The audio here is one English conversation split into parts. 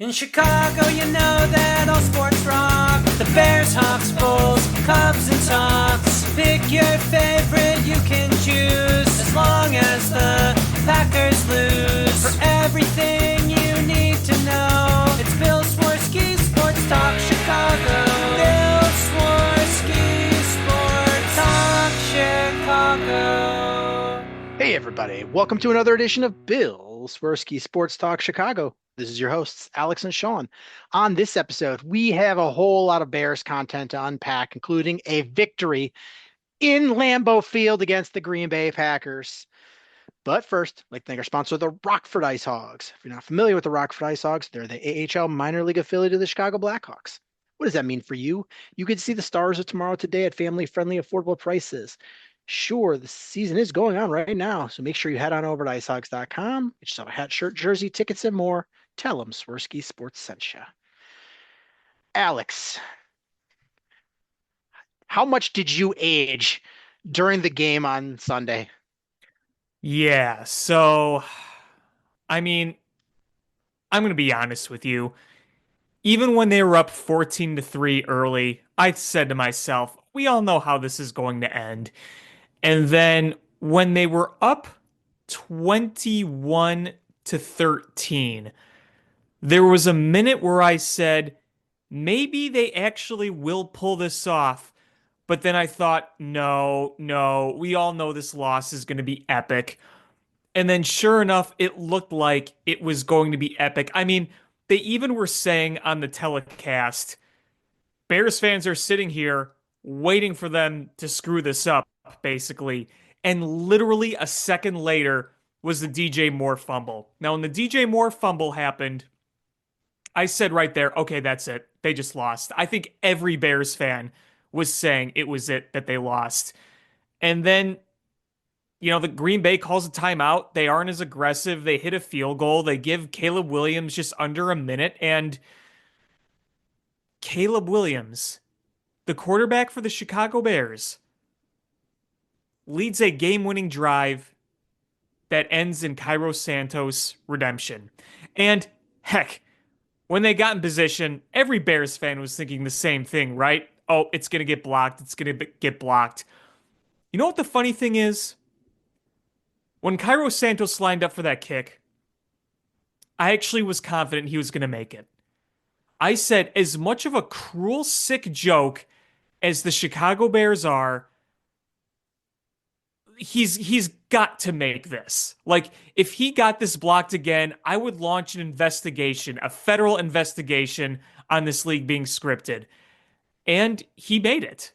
In Chicago, you know that all sports rock. The Bears, Hawks, Bulls, Cubs, and Sox. Pick your favorite, you can choose. As long as the Packers lose. For everything you need to know, it's Bill Swerski Sports Talk Chicago. Bill Swerski Sports Talk Chicago. Hey everybody, welcome to another edition of Bill Swerski Sports Talk Chicago. This is your hosts, Alex and Sean. On this episode, we have a whole lot of Bears content to unpack, including a victory in Lambeau Field against the Green Bay Packers. But first, I'd like to thank our sponsor, the Rockford Ice Hogs. If you're not familiar with the Rockford Ice Hogs, they're the AHL minor league affiliate of the Chicago Blackhawks. What does that mean for you? You can see the Stars of tomorrow today at family-friendly, affordable prices. Sure, the season is going on right now, so make sure you head on over to icehogs.com. Get yourself a hat, shirt, jersey, tickets, and more. Tell them Swerski Sports sent you. Alex, how much did you age during the game on Sunday? Yeah, so I mean, I'm going to be honest with you. Even when they were up 14-3 early, I said to myself, we all know how this is going to end. And then when they were up 21-13, there was a minute where I said, maybe they actually will pull this off. But then I thought, no, no, we all know this loss is going to be epic. And then sure enough, it looked like it was going to be epic. I mean, they even were saying on the telecast, Bears fans are sitting here waiting for them to screw this up, basically. And literally a second later was the DJ Moore fumble. Now, when the DJ Moore fumble happened, I said right there, okay, that's it. They just lost. I think every Bears fan was saying it was it that they lost. And then the Green Bay calls a timeout. They aren't as aggressive. They hit a field goal. They give Caleb Williams just under a minute. And Caleb Williams, the quarterback for the Chicago Bears, leads a game-winning drive that ends in Cairo Santos redemption. And heck, when they got in position, every Bears fan was thinking the same thing, right? Oh, it's going to get blocked. It's going to get blocked. You know what the funny thing is? When Cairo Santos lined up for that kick, I actually was confident he was going to make it. I said, as much of a cruel, sick joke as the Chicago Bears are, he's got to make this. Like, if he got this blocked again, I would launch an investigation, a federal investigation on this league being scripted. And he made it.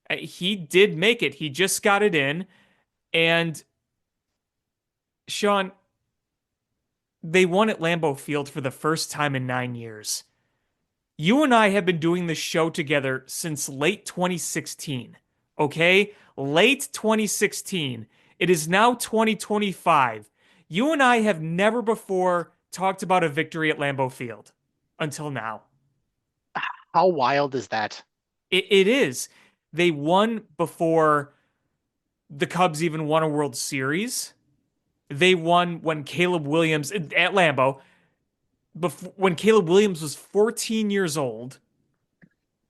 He did make it. He just got it in. And Sean, they won at Lambeau Field for the first time in 9 years. You and I have been doing this show together since late 2016. Okay? Late 2016. It is now 2025. You and I have never before talked about a victory at Lambeau Field until now. How wild is that? It is. They won before the Cubs even won a World Series. They won when Caleb Williams at Lambeau, when Caleb Williams was 14 years old.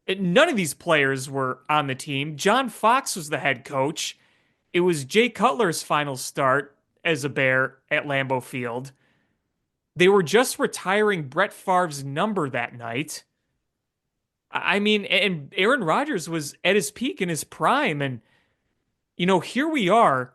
None of these players were on the team. John Fox was the head coach. It was Jay Cutler's final start as a Bear at Lambeau Field. They were just retiring Brett Favre's number that night. I mean, and Aaron Rodgers was at his peak in his prime. And, here we are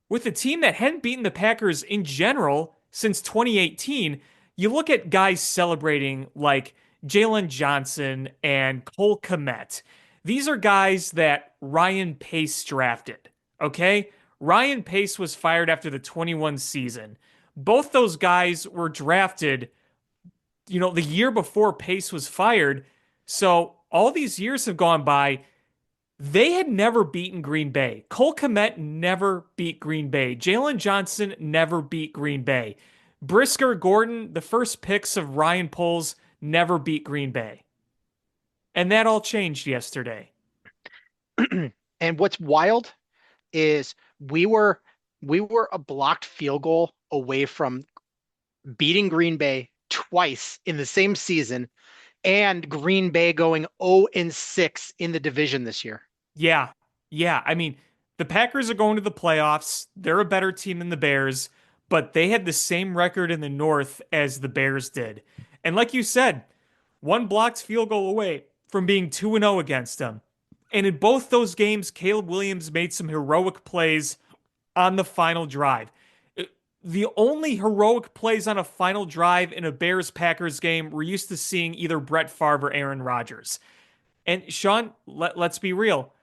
with a team that hadn't beaten the Packers in general since 2018. You look at guys celebrating like Jalen Johnson and Cole Kmet. These are guys that Ryan Pace drafted, okay? Ryan Pace was fired after the 21 season. Both those guys were drafted, the year before Pace was fired. So all these years have gone by. They had never beaten Green Bay. Cole Kmet never beat Green Bay. Jalen Johnson never beat Green Bay. Brisker, Gordon, the first picks of Ryan Poles, never beat Green Bay. And that all changed yesterday. And what's wild is we were a blocked field goal away from beating Green Bay twice in the same season, and Green Bay going 0-6 in the division this year. Yeah. Yeah. I mean, the Packers are going to the playoffs. They're a better team than the Bears, but they had the same record in the North as the Bears did. And like you said, one blocked field goal away from being 2-0 against them. And in both those games, Caleb Williams made some heroic plays on the final drive. The only heroic plays on a final drive in a Bears Packers game we're used to seeing either Brett Favre or Aaron Rodgers. And Sean, let's be real.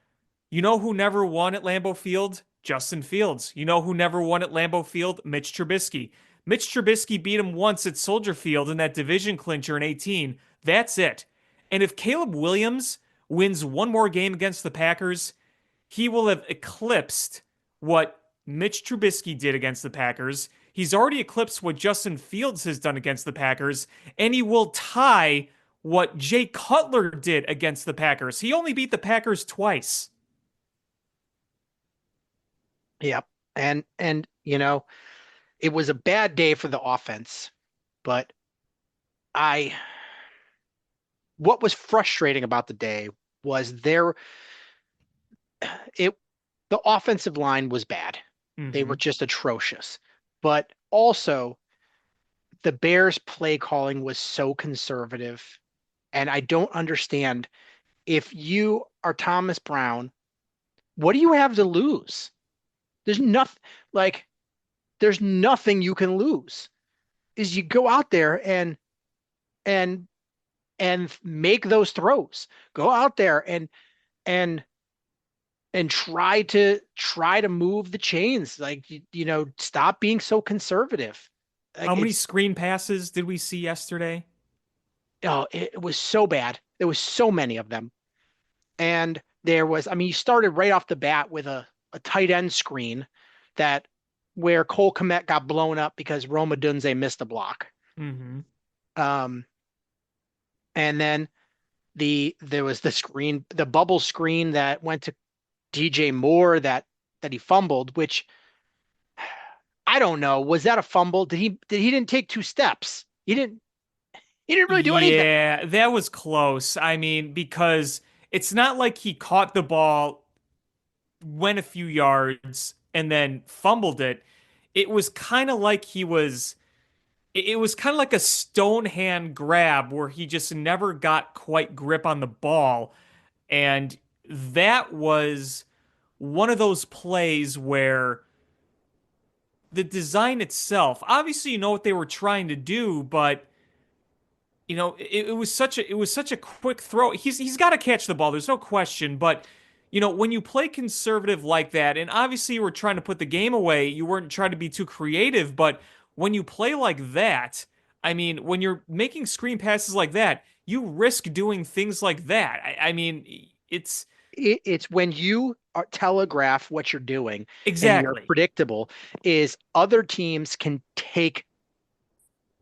You know who never won at Lambeau Field? Justin Fields. You know who never won at Lambeau Field? Mitch Trubisky. Mitch Trubisky beat him once at Soldier Field in that division clincher in 18. That's it. And if Caleb Williams wins one more game against the Packers, he will have eclipsed what Mitch Trubisky did against the Packers. He's already eclipsed what Justin Fields has done against the Packers, and he will tie what Jay Cutler did against the Packers. He only beat the Packers twice. Yep. And it was a bad day for the offense, but I what was frustrating about the day was it the offensive line was bad. They were Mm-hmm. just atrocious. But also the Bears play calling was so conservative. And I don't understand, if you are Thomas Brown, what do you have to lose? There's nothing like there's nothing you can lose. Is you go out there and and make those throws. Go out there and try to move the chains. Like stop being so conservative. How Like many it's screen passes did we see yesterday? oh, it was so bad. There was so many of them. And there was, I mean, you started right off the bat with a tight end screen that where Cole Kmet got blown up because Roma Dunze missed a block. Mm-hmm. Um, and then there was the bubble screen that went to DJ Moore that he fumbled, which I don't know. Was that a fumble? He didn't take two steps. He didn't really do anything. Yeah, that was close. I mean, because it's not like he caught the ball, went a few yards, and then fumbled it. It was kind of like it was kind of like a stone hand grab where he just never got quite grip on the ball. And that was one of those plays where the design itself, obviously, you know what they were trying to do, but it was such a quick throw. He's got to catch the ball. There's no question. But when you play conservative like that, and obviously you were trying to put the game away, you weren't trying to be too creative. But when you play like that, I mean, when you're making screen passes like that, you risk doing things like that. I mean, It's when you telegraph what you're doing and you're exactly. predictable, is other teams can take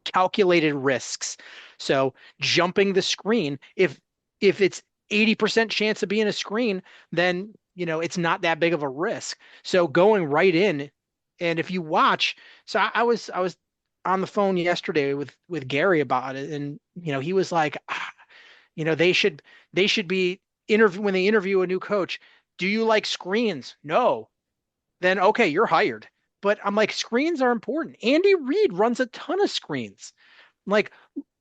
calculated risks. So jumping the screen, if it's 80% chance of being a screen, then it's not that big of a risk. So going right in, and if you watch, so I was on the phone yesterday with Gary about it, and he was like, they should be interview when they interview a new coach. Do you like screens? No. Then okay, you're hired. But I'm like, screens are important. Andy Reid runs a ton of screens. Like,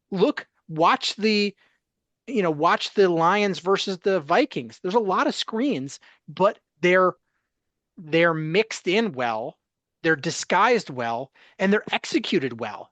look, watch the Lions versus the Vikings. There's a lot of screens, but they're mixed in well, they're disguised well, and they're executed well.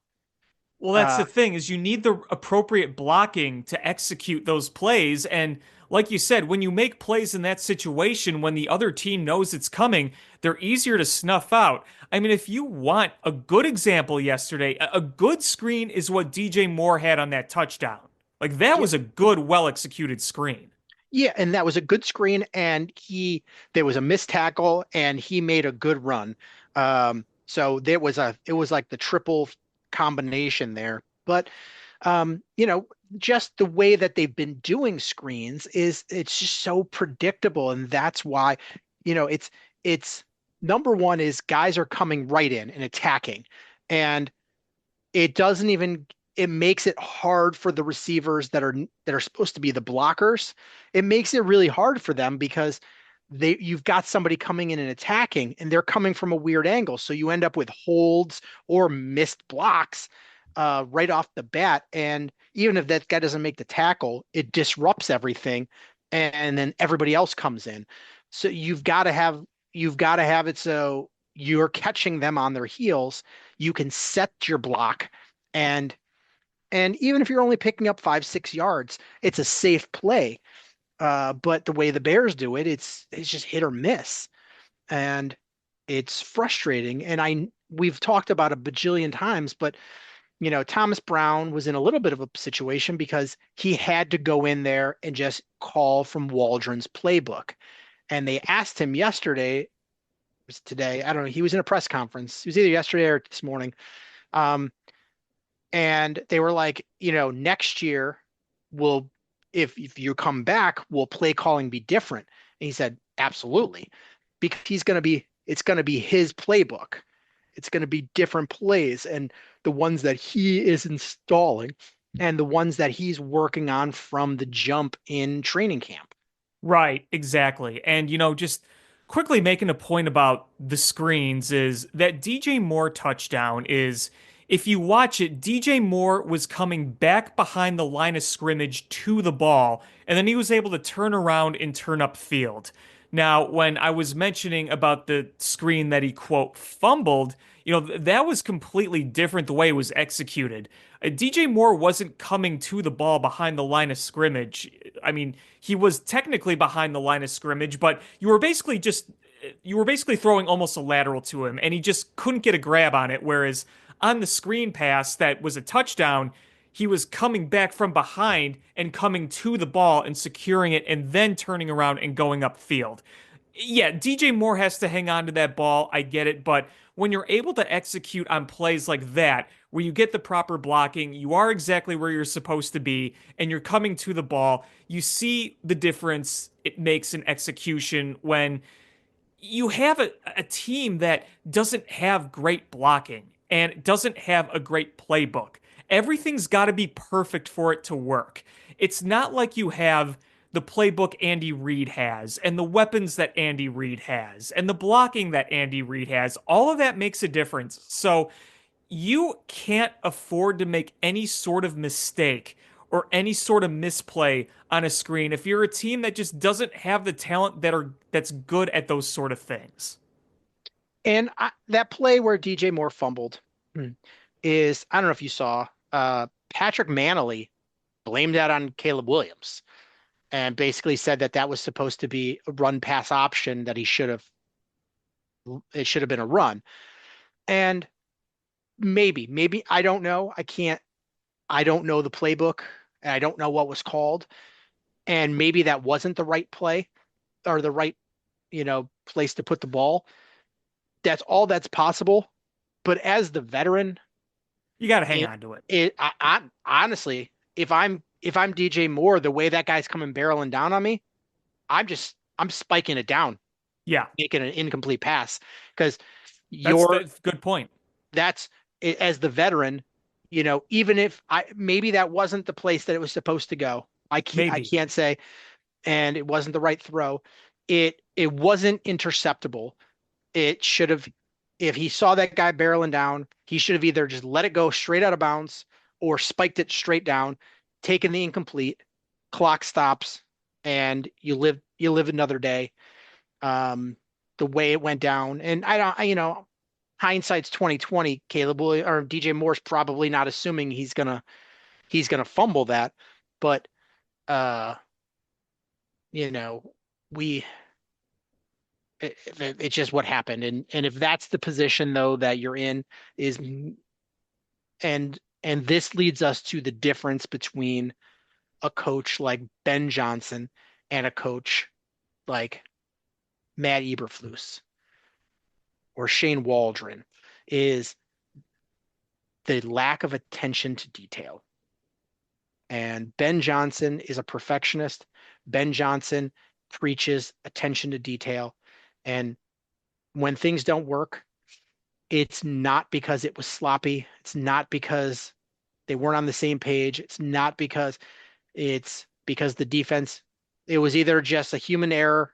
Well, that's the Uh, thing is you need the appropriate blocking to execute those plays. And like you said, when you make plays in that situation, when the other team knows it's coming, they're easier to snuff out. I mean, if you want a good example yesterday, a good screen is what DJ Moore had on that touchdown. Like that yeah, was a good, well executed screen. yeah, and that was a good screen, and there was a missed tackle, and he made a good run. So it was like the triple combination there. But just the way that they've been doing screens it's just so predictable, and that's why, it's number one is guys are coming right in and attacking, and it doesn't even it makes it hard for the receivers that are supposed to be the blockers. It makes it really hard for them because you've got somebody coming in and attacking, and they're coming from a weird angle. So you end up with holds or missed blocks right off the bat. And even if that guy doesn't make the tackle, it disrupts everything, and then everybody else comes in. So you've got to have it so you're catching them on their heels. You can set your block, and even if you're only picking up 5, 6 yards, it's a safe play. But the way the Bears do it, it's just hit or miss, and it's frustrating. And we've talked about a bajillion times, but Thomas Brown was in a little bit of a situation because he had to go in there and just call from Waldron's playbook. And they asked him yesterday, it was today, I don't know, he was in a press conference. It was either yesterday or this morning. Um, and they were like, next year will if you come back, will play calling be different? And he said, absolutely, because it's going to be his playbook. It's going to be different plays, and the ones that he is installing and the ones that he's working on from the jump in training camp. Right, exactly. And, just quickly making a point about the screens is that DJ Moore touchdown is, if you watch it, DJ Moore was coming back behind the line of scrimmage to the ball, and then he was able to turn around and turn up field. Now, when I was mentioning about the screen that he, quote, fumbled, that was completely different the way it was executed. DJ Moore wasn't coming to the ball behind the line of scrimmage. I mean, he was technically behind the line of scrimmage, but you were basically throwing almost a lateral to him, and he just couldn't get a grab on it. Whereas on the screen pass that was a touchdown, he was coming back from behind and coming to the ball and securing it and then turning around and going upfield. Yeah, DJ Moore has to hang on to that ball. I get it. But when you're able to execute on plays like that, where you get the proper blocking, you are exactly where you're supposed to be, and you're coming to the ball, you see the difference it makes in execution when you have a team that doesn't have great blocking and doesn't have a great playbook. Everything's got to be perfect for it to work. It's not like you have the playbook Andy Reid has and the weapons that Andy Reid has and the blocking that Andy Reid has. All of that makes a difference. So you can't afford to make any sort of mistake or any sort of misplay on a screen if you're a team that just doesn't have the talent that's good at those sort of things. And that play where DJ Moore fumbled is, I don't know if you saw, Patrick Manley blamed that on Caleb Williams and basically said that that was supposed to be a run pass option, that it should have been a run. And maybe, I don't know. I don't know the playbook, and I don't know what was called. And maybe that wasn't the right play or the right, place to put the ball. That's all that's possible. But as the veteran, You got to hang it, on to it. honestly, if I'm DJ Moore, the way that guy's coming barreling down on me, I'm spiking it down, Yeah, making an incomplete pass because that's you're a good point. that's as the veteran, even if maybe that wasn't the place that it was supposed to go. I Maybe. can't say, and it wasn't the right throw. It wasn't interceptable. It should have, if he saw that guy barreling down, he should have either just let it go straight out of bounds or spiked it straight down, taken the incomplete, clock stops, and you live another day. Um, the way it went down, and I don't, hindsight's 2020. Caleb Williams or DJ Moore's probably not assuming he's gonna fumble that, but uh, you know, we it's just what happened. And if that's the position though that you're in, is and this leads us to the difference between a coach like Ben Johnson and a coach like Matt Eberflus or Shane Waldron, is the lack of attention to detail. And Ben Johnson is a perfectionist. Ben Johnson preaches attention to detail. And when things don't work, it's not because it was sloppy. It's not because They weren't on the same page. It's because the defense, it was either just a human error,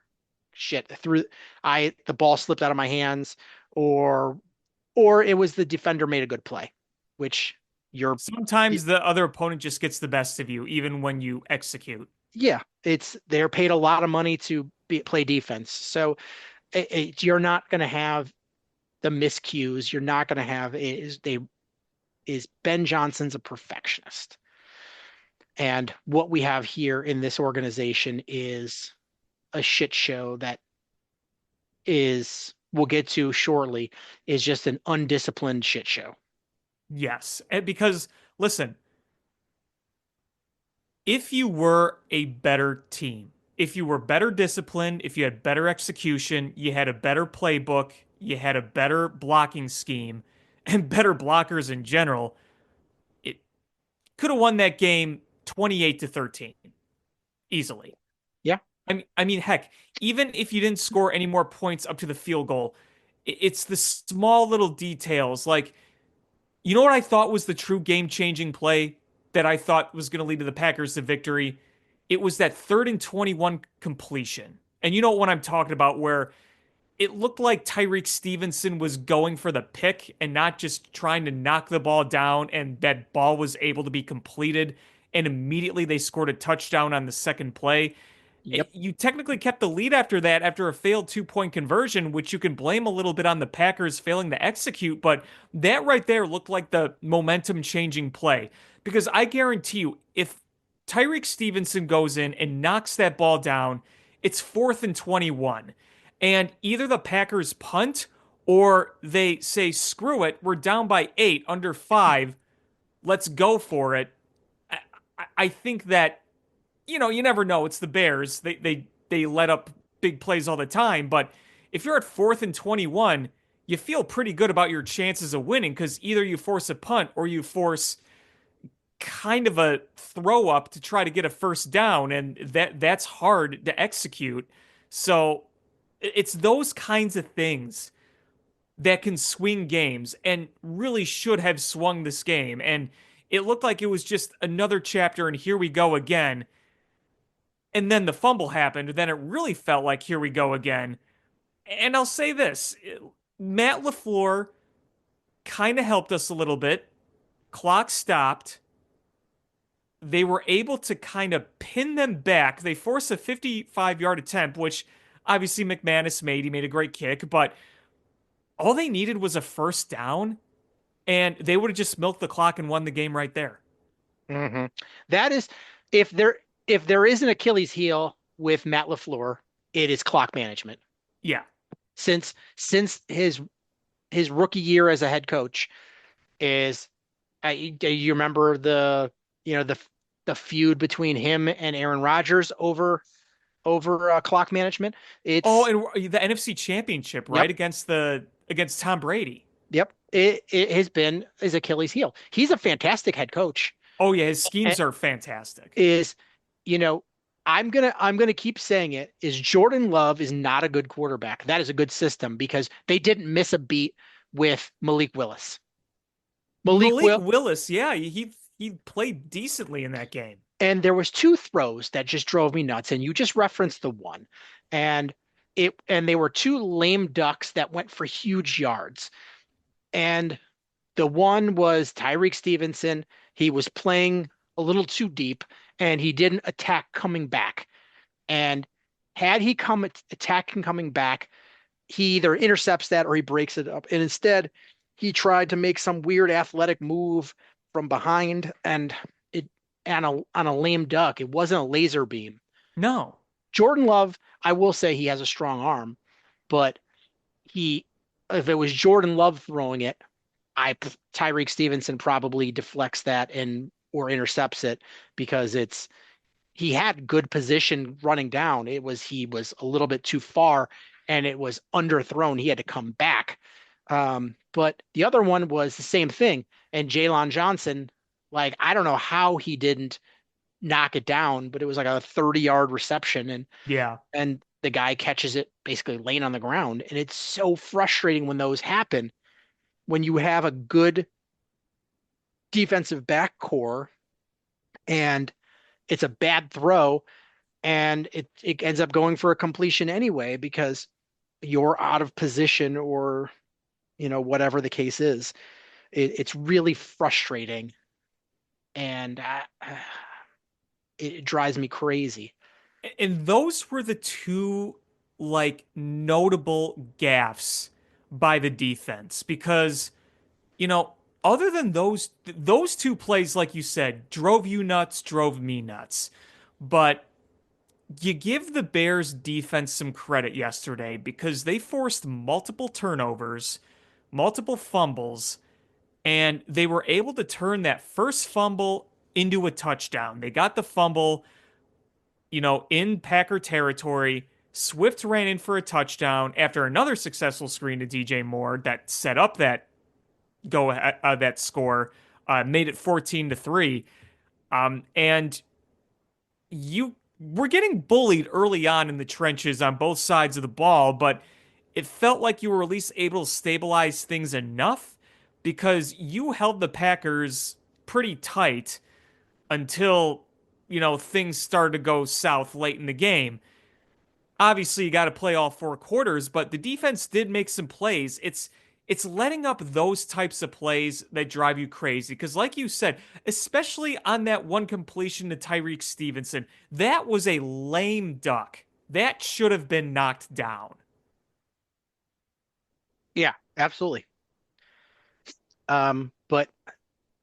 shit, the ball slipped out of my hands, or it was the defender made a good play, which you're Sometimes the other opponent just gets the best of you, even when you execute. yeah, they're paid a lot of money to play defense. So you're not going to have the miscues. You're not going to have is Ben Johnson's a perfectionist. And what we have here in this organization is a shit show that is we'll get to shortly is just an undisciplined shit show. Yes. Because, listen, if you were a better team, if you were better disciplined, if you had better execution, you had a better playbook, you had a better blocking scheme, and better blockers in general, it could have won that game 28-13 easily. Yeah. I mean, heck, even if you didn't score any more points up to the field goal, it's the small little details. Like, you know what I thought was the true game-changing play that I thought was going to lead to the Packers to victory? It was that 3rd and 21 completion. And you know what I'm talking about, where it looked like Tyreek Stevenson was going for the pick and not just trying to knock the ball down, and that ball was able to be completed. And immediately they scored a touchdown on the second play. Yep. You technically kept the lead after that, after a failed 2-point conversion, which you can blame a little bit on the Packers failing to execute. But that right there looked like the momentum changing play. Because I guarantee you, if Tyreek Stevenson goes in and knocks that ball down, it's 4th and 21. And either the Packers punt or they say, screw it, we're down by 8, under 5, let's go for it. I think that, you never know. It's the Bears. They let up big plays all the time. But if you're at 4th and 21, you feel pretty good about your chances of winning, because either you force a punt or you force kind of a throw up to try to get a first down, and that's hard to execute. So it's those kinds of things that can swing games, and really should have swung this game. And it looked like it was just another chapter, and here we go again. And then the fumble happened. Then it really felt like here we go again. And I'll say this, Matt LaFleur kind of helped us a little bit. Clock stopped. They were able to kind of pin them back. They forced a 55-yard attempt, which obviously McManus made. He made a great kick, but all they needed was a first down, and they would have just milked the clock and won the game right there. Mm-hmm. That is, if there is an Achilles heel with Matt LaFleur, it is clock management. Yeah. Since his rookie year as a head coach is, you remember the feud between him and Aaron Rodgers over clock management. Oh, It's and the NFC Championship, right? Yep, Against Tom Brady. yep. It has been his Achilles heel. He's a fantastic head coach. Oh yeah, his And schemes are fantastic. is you know I'm gonna keep saying it, is Jordan Love is not a good quarterback. That is a good system because they didn't miss a beat with Malik Willis. Malik Malik Will Willis, yeah, he played decently in that game. and there was two throws that just drove me nuts, and you just referenced the one, and they were two lame ducks that went for huge yards. And the one was Tyreek Stevenson. He was playing a little too deep and he didn't attack coming back. And had he come attacking coming back, he either intercepts that or he breaks it up. And instead, he tried to make some weird athletic move from behind, and it on a lame duck. It wasn't a laser beam. No. Jordan Love, I will say he has a strong arm, but he if it was Jordan Love throwing it, Tyreek Stevenson probably deflects that and or intercepts it because he had good position running down. He was a little bit too far and it was underthrown. He had to come back. But the other one was the same thing. And Jalen Johnson, like, I don't know how he didn't knock it down, but it was like a 30-yard reception, Yeah. and the guy catches it basically laying on the ground. And it's so frustrating when those happen, when you have a good defensive back core, and it's a bad throw, and it ends up going for a completion anyway because you're out of position, or whatever the case is. It's really frustrating, and it drives me crazy. And those were the two like notable gaffes by the defense because, you know, other than those two plays, like you said, drove you nuts, drove me nuts. But you give the Bears defense some credit yesterday because they forced multiple turnovers, multiple fumbles, and they were able to turn that first fumble into a touchdown. They got the fumble, in Packer territory. Swift ran in for a touchdown after another successful screen to DJ Moore that set up that score, made it 14-3. And you were getting bullied early on in the trenches on both sides of the ball, but it felt like you were at least able to stabilize things enough because you held the Packers pretty tight until, things started to go south late in the game. Obviously, you got to play all four quarters, but the defense did make some plays. It's letting up those types of plays that drive you crazy. Because, like you said, especially on that one completion to Tyreek Stevenson, that was a lame duck. That should have been knocked down. Yeah, absolutely. But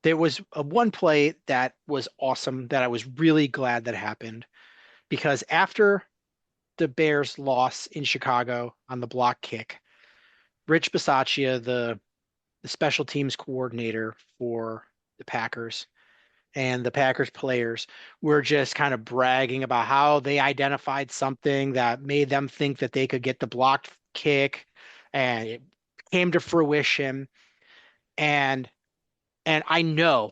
there was one play that was awesome that I was really glad that happened, because after the Bears loss in Chicago on the block kick, Rich Bisaccia, the special teams coordinator for the Packers, and the Packers players were just kind of bragging about how they identified something that made them think that they could get the blocked kick, and it came to fruition. And I know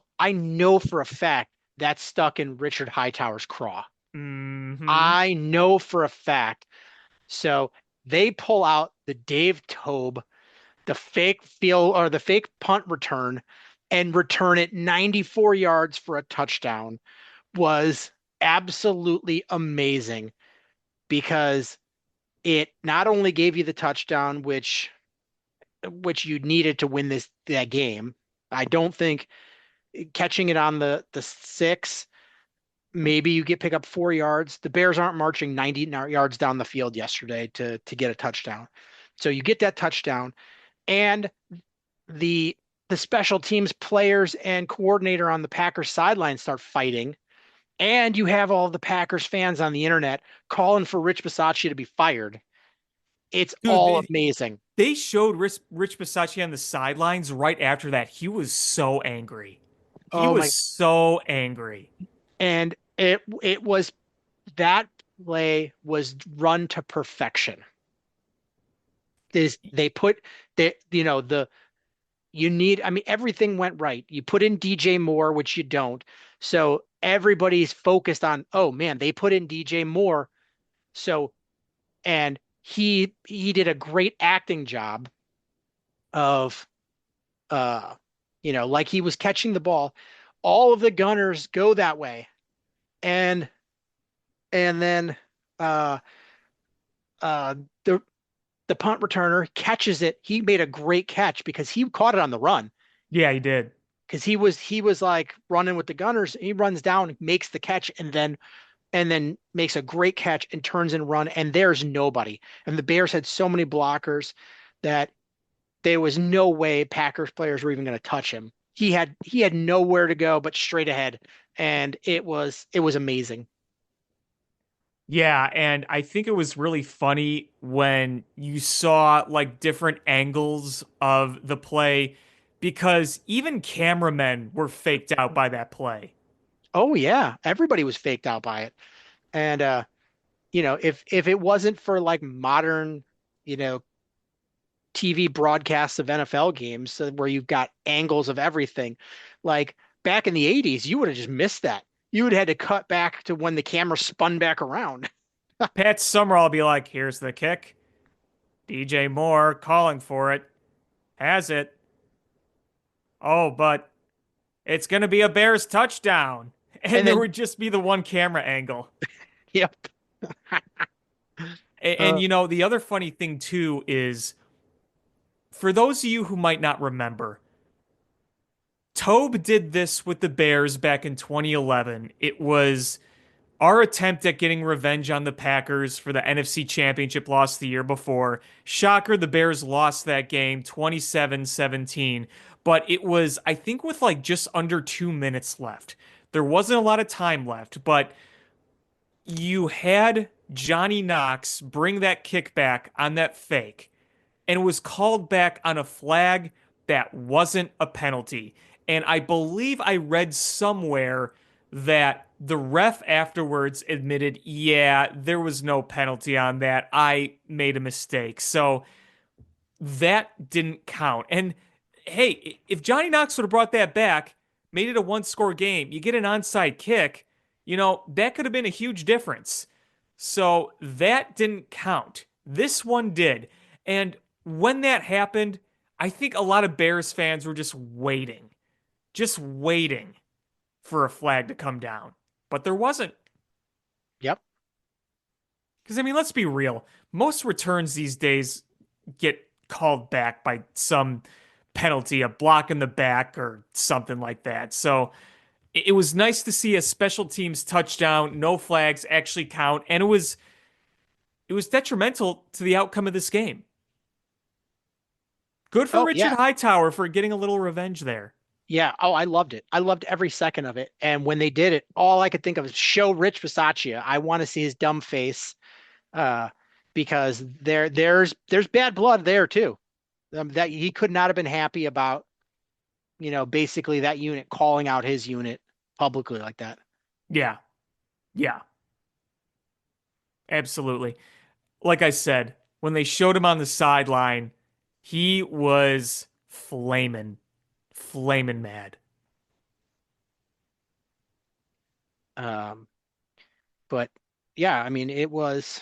for a fact that's stuck in Richard Hightower's craw. Hmm. I know for a fact. So they pull out the Dave Tobe, the fake field or the fake punt return, and return it 94 yards for a touchdown. Was absolutely amazing, because it not only gave you the touchdown, which you needed to win that game. I don't think catching it on the six, maybe you pick up 4 yards. The Bears aren't marching 90 yards down the field yesterday to get a touchdown. So you get that touchdown, and the the special teams players and coordinator on the Packers sideline start fighting, and you have all the Packers fans on the internet calling for Rich Bisaccia to be fired. It's Dude, all they, amazing. they showed Rich Bisaccia on the sidelines right after that. He was so angry. He Oh was my! so angry. And it was that play was run to perfection. Is they put the you need, I mean, everything went right. You put in DJ Moore, which you don't. So everybody's focused on, oh man, they put in DJ Moore. So, and he did a great acting job of like he was catching the ball. All of the gunners go that way. And then uh uh the the punt returner catches it. He made a great catch because he caught it on the run. Yeah, he did. Because he was like running with the gunners. He runs down, makes the catch, and then makes a great catch and turns and run. And there's nobody. And the Bears had so many blockers that there was no way Packers players were even going to touch him. He had nowhere to go but straight ahead, and it was amazing. Yeah, and I think it was really funny when you saw like different angles of the play because even cameramen were faked out by that play. Oh yeah, everybody was faked out by it. And if it wasn't for like modern, you know, TV broadcasts of NFL games, where you've got angles of everything, like back in the 80s, you would have just missed that. You would have had to cut back to when the camera spun back around. Pat Summerall will be like, here's the kick. DJ Moore calling for it. Has it. Oh, but it's going to be a Bears touchdown. And And there then, would just be the one camera angle. yep. And, Uh, you know, the other funny thing too is for those of you who might not remember, Tobe did this with the Bears back in 2011. It was our attempt at getting revenge on the Packers for the NFC Championship loss the year before. Shocker, the Bears lost that game 27-17, but it was, I think, with like just under 2 minutes left. There wasn't a lot of time left, but you had Johnny Knox bring that kickback on that fake, and it was called back on a flag that wasn't a penalty. And I believe I read somewhere that the ref afterwards admitted, yeah, there was no penalty on that. I made a mistake. So that didn't count. And hey, if Johnny Knox would have brought that back, made it a one-score game, you get an onside kick, you know, that could have been a huge difference. So that didn't count. This one did. And when that happened, I think a lot of Bears fans were just waiting for a flag to come down. But there wasn't. yep. Because, I mean, let's be real. Most returns these days get called back by some penalty, a block in the back or something like that. So it was nice to see a special teams touchdown, no flags actually count, and it was detrimental to the outcome of this game. Good for Oh, Richard yeah. Hightower for getting a little revenge there. Yeah. Oh, I loved it. I loved every second of it. And when they did it, all I could think of is show Rich Bisaccia. I want to see his dumb face. Uh, because there's bad blood there too. That he could not have been happy about, basically that unit calling out his unit publicly like that. Yeah, yeah, absolutely. Like I said, when they showed him on the sideline, he was flaming mad. Um, but yeah, I mean, it was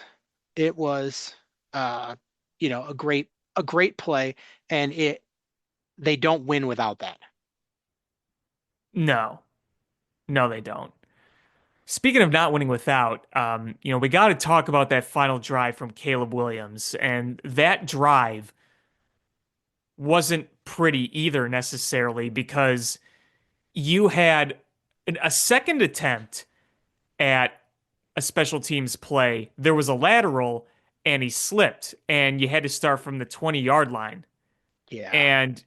uh, a great play, and they don't win without that. No, no, they don't. Speaking of not winning without, we got to talk about that final drive from Caleb Williams, and that drive wasn't pretty either necessarily because you had a second attempt at a special teams play. There was a lateral, and he slipped, and you had to start from the 20-yard line, Yeah. and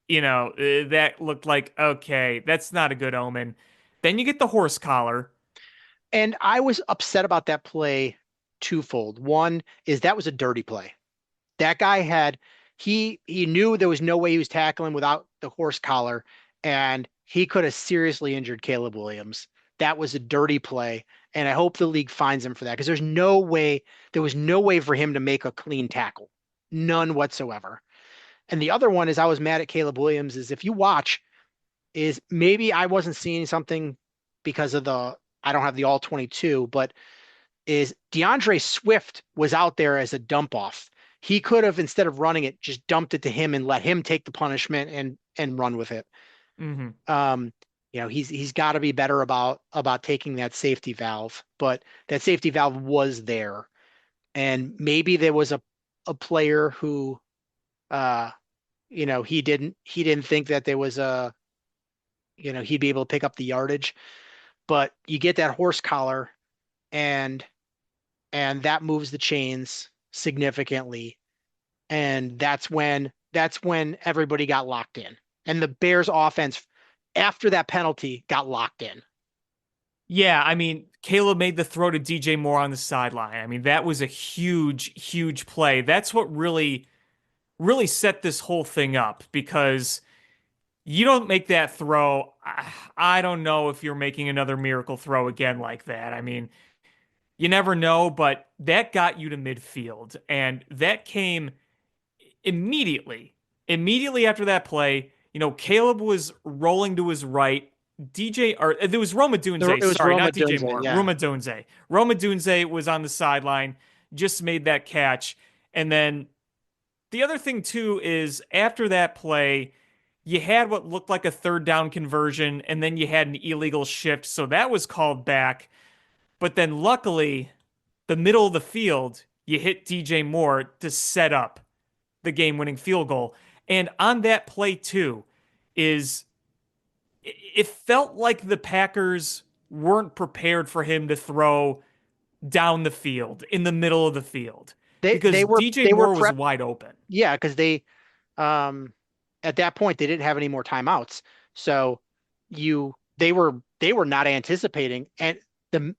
that looked like okay, that's not a good omen. Then you get the horse collar. And I was upset about that play twofold. One is that was a dirty play. That guy he knew there was no way he was tackling without the horse collar, and he could have seriously injured Caleb Williams. That was a dirty play, and I hope the league finds him for that because there was no way for him to make a clean tackle. None whatsoever. And the other one is I was mad at Caleb Williams is if you watch, is maybe I wasn't seeing something because of I don't have the all 22, but is DeAndre Swift was out there as a dump off. He could have, instead of running it, just dumped it to him and let him take the punishment and run with it. Hmm. Um, he's got to be better about taking that safety valve, but that safety valve was there. And maybe there was a player who he didn't think that there was he'd be able to pick up the yardage, but you get that horse collar and that moves the chains significantly. And that's when everybody got locked in. And the Bears offense after that penalty got locked in. Yeah, I mean, Caleb made the throw to DJ Moore on the sideline. I mean, that was a huge play. That's what really set this whole thing up because you don't make that throw. I don't know if you're making another miracle throw again like that. I mean, you never know, but that got you to midfield, and that came immediately. Immediately after that play, Caleb was rolling to his right. DJ, or there was Roma Dunze, It was sorry, Roma not DJ Dunze, Moore. yeah. Roma Dunze. Roma Dunze was on the sideline, just made that catch. And then the other thing too is after that play, You had what looked like a third down conversion, and then you had an illegal shift, so that was called back. But then luckily, the middle of the field, you hit DJ Moore to set up the game-winning field goal. And on that play too, is it felt like the Packers weren't prepared for him to throw down the field in the middle of the field They because they were DJ they were Moore was prep. wide open. Yeah, because um at that point they didn't have any more timeouts. So they were not anticipating and the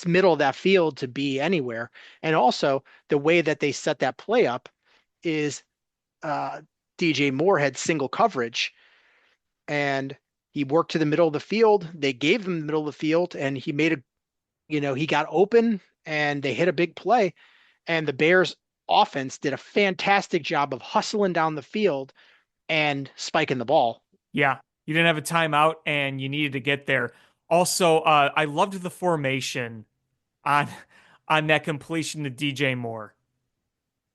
middle of that field to be anywhere. And also the way that they set that play up is uh DJ Moore had single coverage and he worked to the middle of the field. They gave him the middle of the field and he got open and they hit a big play. And the Bears offense did a fantastic job of hustling down the field and spiking the ball. Yeah, you didn't have a timeout and you needed to get there. Also, I loved the formation on on that completion to DJ Moore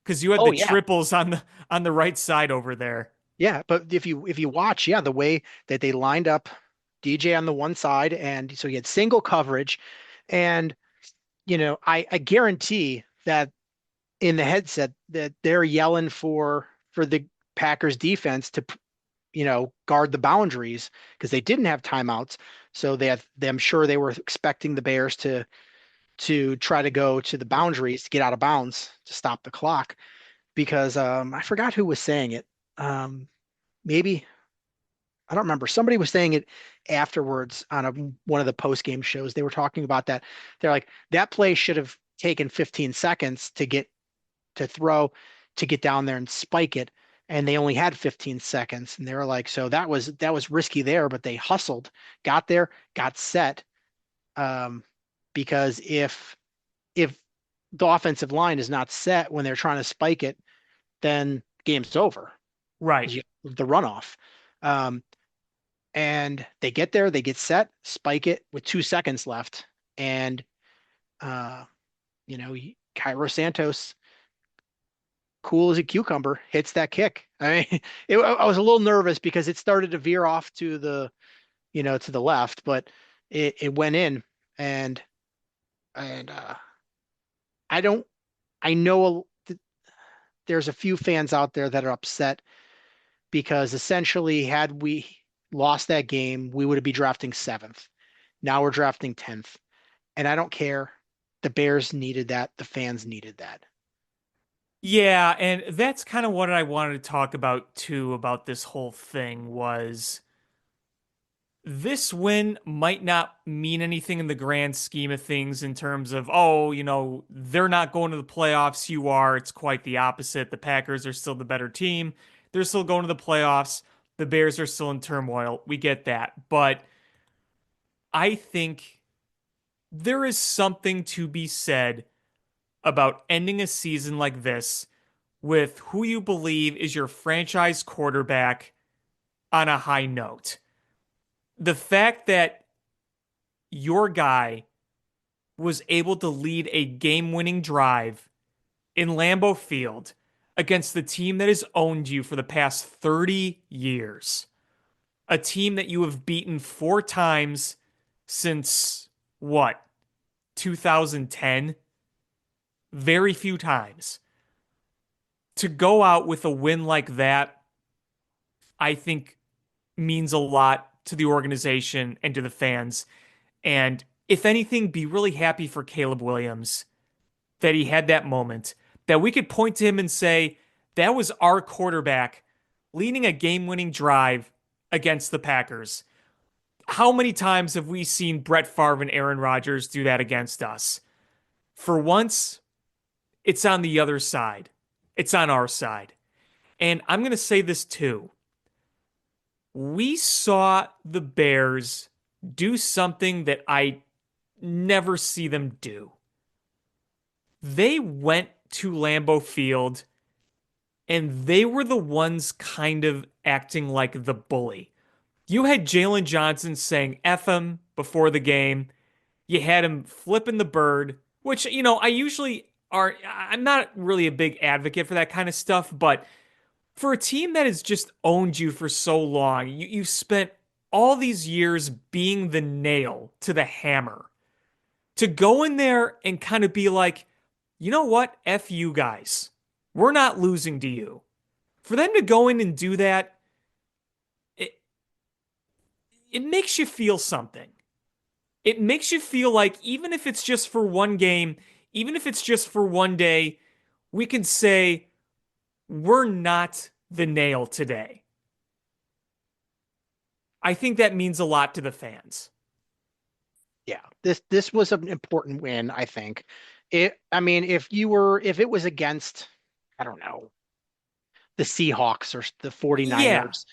because you had Oh the yeah. triples on the right side over there. Yeah, but if you watch, yeah, the way that they lined up DJ on the one side and so he had single coverage and I guarantee that in the headset that they're yelling for the Packers defense to guard the boundaries because they didn't have timeouts. So I'm sure they were expecting the Bears to try to go to the boundaries to get out of bounds to stop the clock because I forgot who was saying it. Maybe I don't remember. Somebody was saying it afterwards on one of the post game shows. They were talking about that. They're like that play should have taken 15 seconds to throw to get down there and spike it, and they only had 15 seconds. And they were like, so that was risky there, but they hustled, got there, got set. Um, because if the offensive line is not set when they're trying to spike it, then game's over Right. because you have the runoff. Um, and they get there, they get set, spike it with 2 seconds left, and uh, Cairo Santos, cool as a cucumber, hits that kick. I mean, I was a little nervous because it started to veer off to the left, but it went in, and and I don't, I know there's a few fans out there that are upset because essentially, had we lost that game, we would be drafting seventh. Now we're drafting 10th, and I don't care. The Bears needed that. The fans needed that. Yeah, and that's kind of what I wanted to talk about too about this whole thing was this win might not mean anything in the grand scheme of things in terms of, oh, they're not going to the playoffs, you are. It's quite the opposite. The Packers are still the better team. They're still going to the playoffs. The Bears are still in turmoil. We get that. But I think there is something to be said about ending a season like this with who you believe is your franchise quarterback on a high note. The fact that your guy was able to lead a game winning drive in Lambeau Field against the team that has owned you for the past 30 years, a team that you have beaten 4 times since what, 2010? Very few times. To go out with a win like that, I think means a lot to the organization and to the fans. And if anything, be really happy for Caleb Williams that he had that moment, that we could point to him and say, that was our quarterback leading a game winning drive against the Packers. How many times have we seen Brett Favre and Aaron Rodgers do that against us? For once, it's on the other side. It's on our side. And I'm going to say this too. We saw the Bears do something that I never see them do. They went to Lambeau Field and they were the ones kind of acting like the bully. You had Jalen Johnson saying F him before the game. You had him flipping the bird, which, I'm not really a big advocate for that kind of stuff, but For a team that has just owned you for so long, you've spent all these years being the nail to the hammer. To go in there and kind of be like, you know what? F you guys. We're not losing to you. For them to go in and do that, it, it makes you feel something. It makes you feel like even if it's just for one game, even if it's just for one day, we can say we're not the nail today. I think that means a lot to the fans. Yeah, this was an important win, I think. I mean, if it was against, I don't know, the Seahawks or the Yeah, 49ers,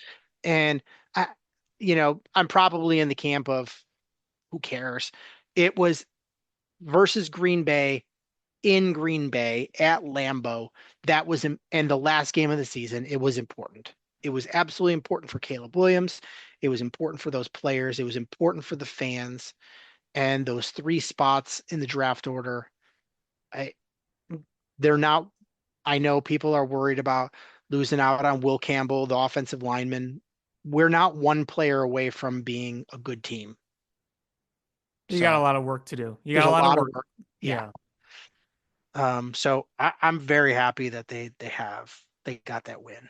and I, I'm probably in the camp of who cares. It was versus Green Bay in Green Bay at Lambeau. That was in the last game of the season. It was important. It was absolutely important for Caleb Williams. It was important for those players. It was important for the fans. And those three spots in the draft order, I they're not. I know people are worried about losing out on Will Campbell, the offensive lineman. We're not one player away from being a good team. you got a So lot of work to do. You there's got a a lot of lot of work. work. Yeah. Yeah. So I'm very happy that they got that win.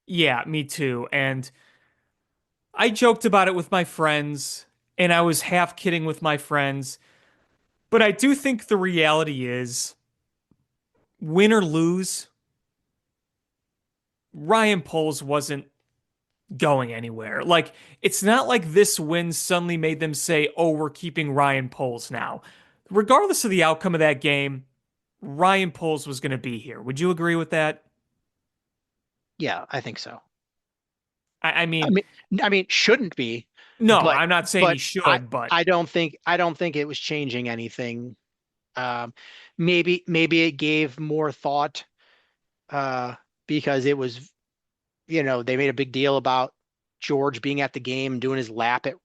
Yeah, me too. And I joked about it with my friends, and I was half kidding with my friends. But I do think the reality is win or lose, Ryan Poles wasn't going anywhere. Like, it's not like this win suddenly made them say, oh, we're keeping Ryan Poles now. Regardless of the outcome of that game, Ryan Poles was going to be here. Would you agree with that? Yeah, I think so. I I mean, mean, shouldn't be, no, but I'm not saying he but should, but I don't think it was changing anything. Um, maybe it gave more thought uh, because it was they made a big deal about George being at the game doing his lap at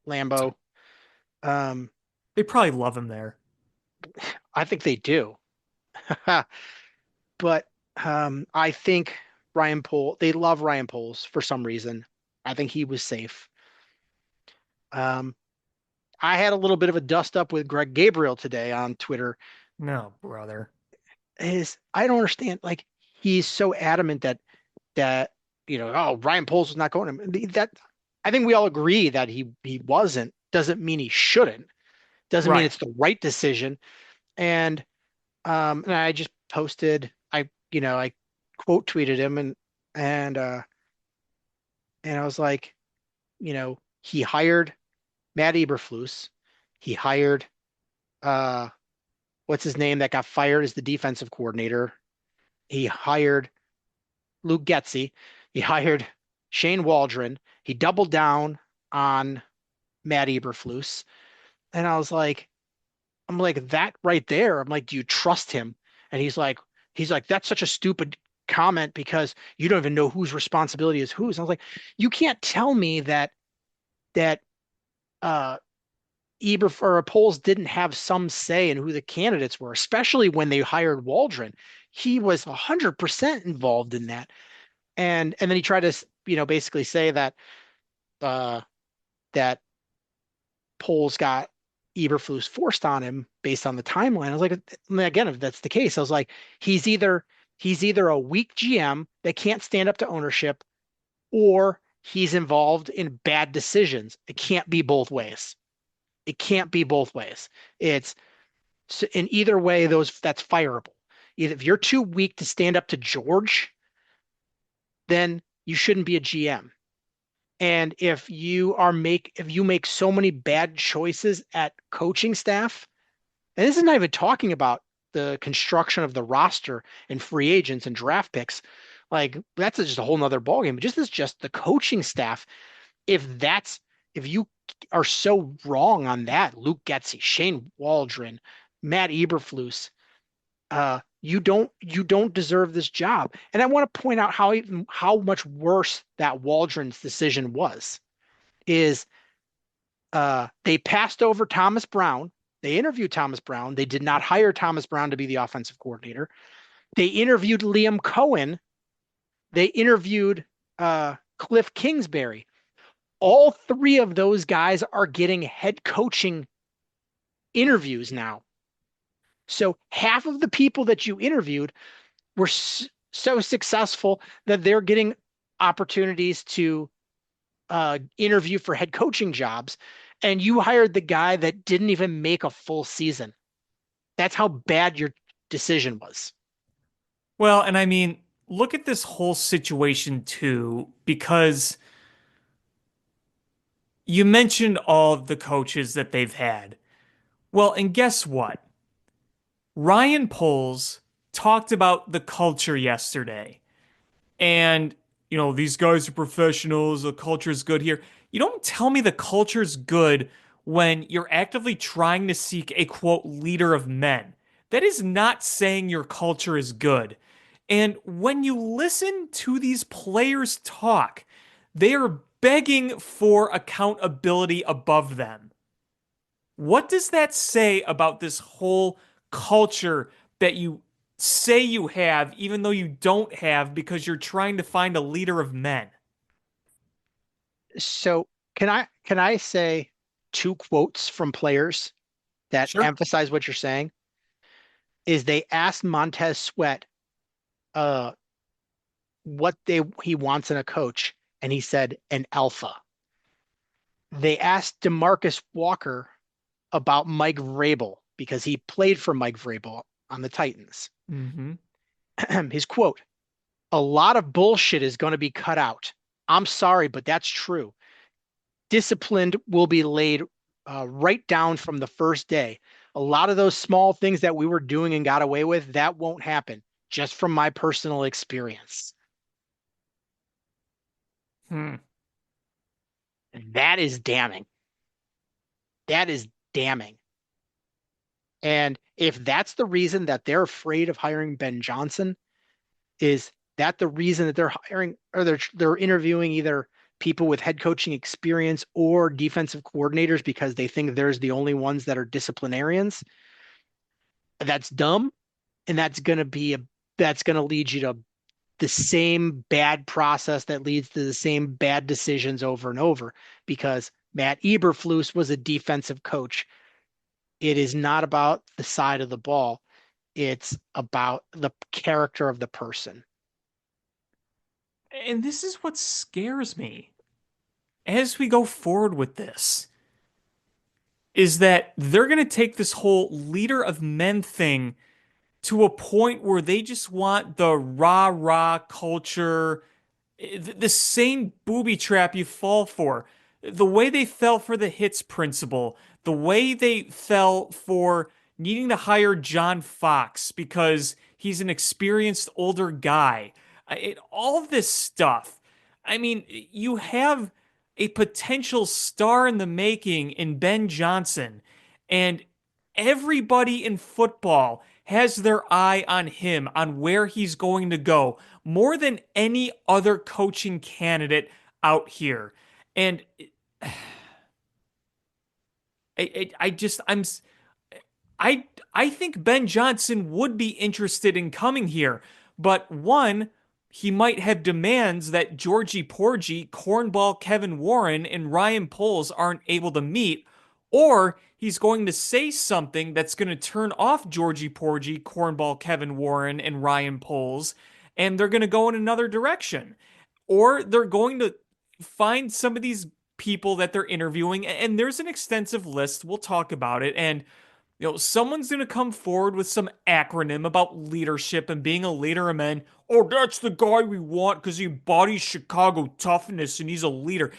Lambeau. Um, they probably love him there. I think they do, but I think they love Ryan Poles for some reason. I think he was safe. Um, I had a little bit of a dust up with Greg Gabriel today on Twitter. No, brother. I don't understand. Like he's so adamant that oh, Ryan Poles was not going to that. I think we all agree that he wasn't. Doesn't mean he shouldn't. Doesn't mean Right. it's the right decision. And I just posted. I quote tweeted him and uh and I was like, he hired Matt Eberflus. He hired uh what's his name that got fired as the defensive coordinator. He hired Luke Getzey. He hired Shane Waldron. He doubled down on Matt Eberflus. And I'm like, that right there. I'm like, do you trust him? And he's like, that's such a stupid comment because you don't even know whose responsibility is whose. And I was like, you can't tell me that uh Eber or Poles didn't have some say in who the candidates were, especially when they hired Waldron. He was 100% involved in that. And then he tried to, basically say uh that Poles got Eberflus forced on him based on the timeline. I was like, again, if that's the case, I was like, he's either a weak GM that can't stand up to ownership, or he's involved in bad decisions. It can't be both ways. It can't be both ways. It's in either way, that's fireable. If you're too weak to stand up to George, then you shouldn't be a GM. And if you make so many bad choices at coaching staff, and this is not even talking about the construction of the roster and free agents and draft picks, like that's just a whole nother ballgame. But just the coaching staff. If that's if you are so wrong on that, Luke Getzey, Shane Waldron, Matt Eberflus, you don't deserve this job. And I want to point out how much worse that Waldron's decision was. Is They passed over Thomas Brown. They interviewed Thomas Brown. They did not hire Thomas Brown to be the offensive coordinator. They interviewed Liam Cohen, They interviewed Cliff Kingsbury. All three of those guys are getting head coaching interviews now. So half of the people that you interviewed were so successful that they're getting opportunities to interview for head coaching jobs. And you hired the guy that didn't even make a full season. That's how bad your decision was. Well, and I mean, look at this whole situation too, because you mentioned all of the coaches that they've had. Well, and guess what? Ryan Poles talked about the culture yesterday. And, these guys are professionals, the culture is good here. You don't tell me the culture's good when you're actively trying to seek a quote leader of men. That is not saying your culture is good. And when you listen to these players talk, they are begging for accountability above them. What does that say about this whole culture that you say you have, even though you don't have, because you're trying to find a leader of men? So can I say two quotes from players that Sure. emphasize what you're saying? Is they asked Montez Sweat uh what he wants in a coach, and he said an alpha. They asked DeMarcus Walker about Mike Vrabel because he played for Mike Vrabel on the Titans. Mm-hmm. His quote, a lot of bullshit is going to be cut out. I'm sorry, but that's true. Disciplined will be laid right down from the first day. A lot of those small things that we were doing and got away with, that won't happen, just from my personal experience. Hmm. That is damning. That is damning. And if that's the reason that they're afraid of hiring Ben Johnson, is that the reason that they're hiring or they're interviewing either people with head coaching experience or defensive coordinators because they think there's the only ones that are disciplinarians? That's dumb, and that's going to lead you to the same bad process that leads to the same bad decisions over and over because Matt Eberflus was a defensive coach. It is not about the side of the ball. It's about the character of the person. And this is what scares me as we go forward with this is that they're going to take this whole leader of men thing to a point where they just want the rah rah culture, the same booby trap you fall for. The way they fell for the hits principle, the way they fell for needing to hire John Fox because he's an experienced older guy. All of this stuff. I mean, you have a potential star in the making in Ben Johnson, and everybody in football has their eye on him, on where he's going to go, more than any other coaching candidate out here. And I just I I think Ben Johnson would be interested in coming here, but one, he might have demands that Georgie Porgy, Cornball Kevin Warren, and Ryan Poles aren't able to meet, or he's going to say something that's going to turn off Georgie Porgy, Cornball Kevin Warren, and Ryan Poles, and they're going to go in another direction. Or they're going to find some of these people that they're interviewing, and there's an extensive list. We'll talk about it. And someone's going to come forward with some acronym about leadership and being a leader of men. Oh, that's the guy we want because he embodies Chicago toughness and he's a leader.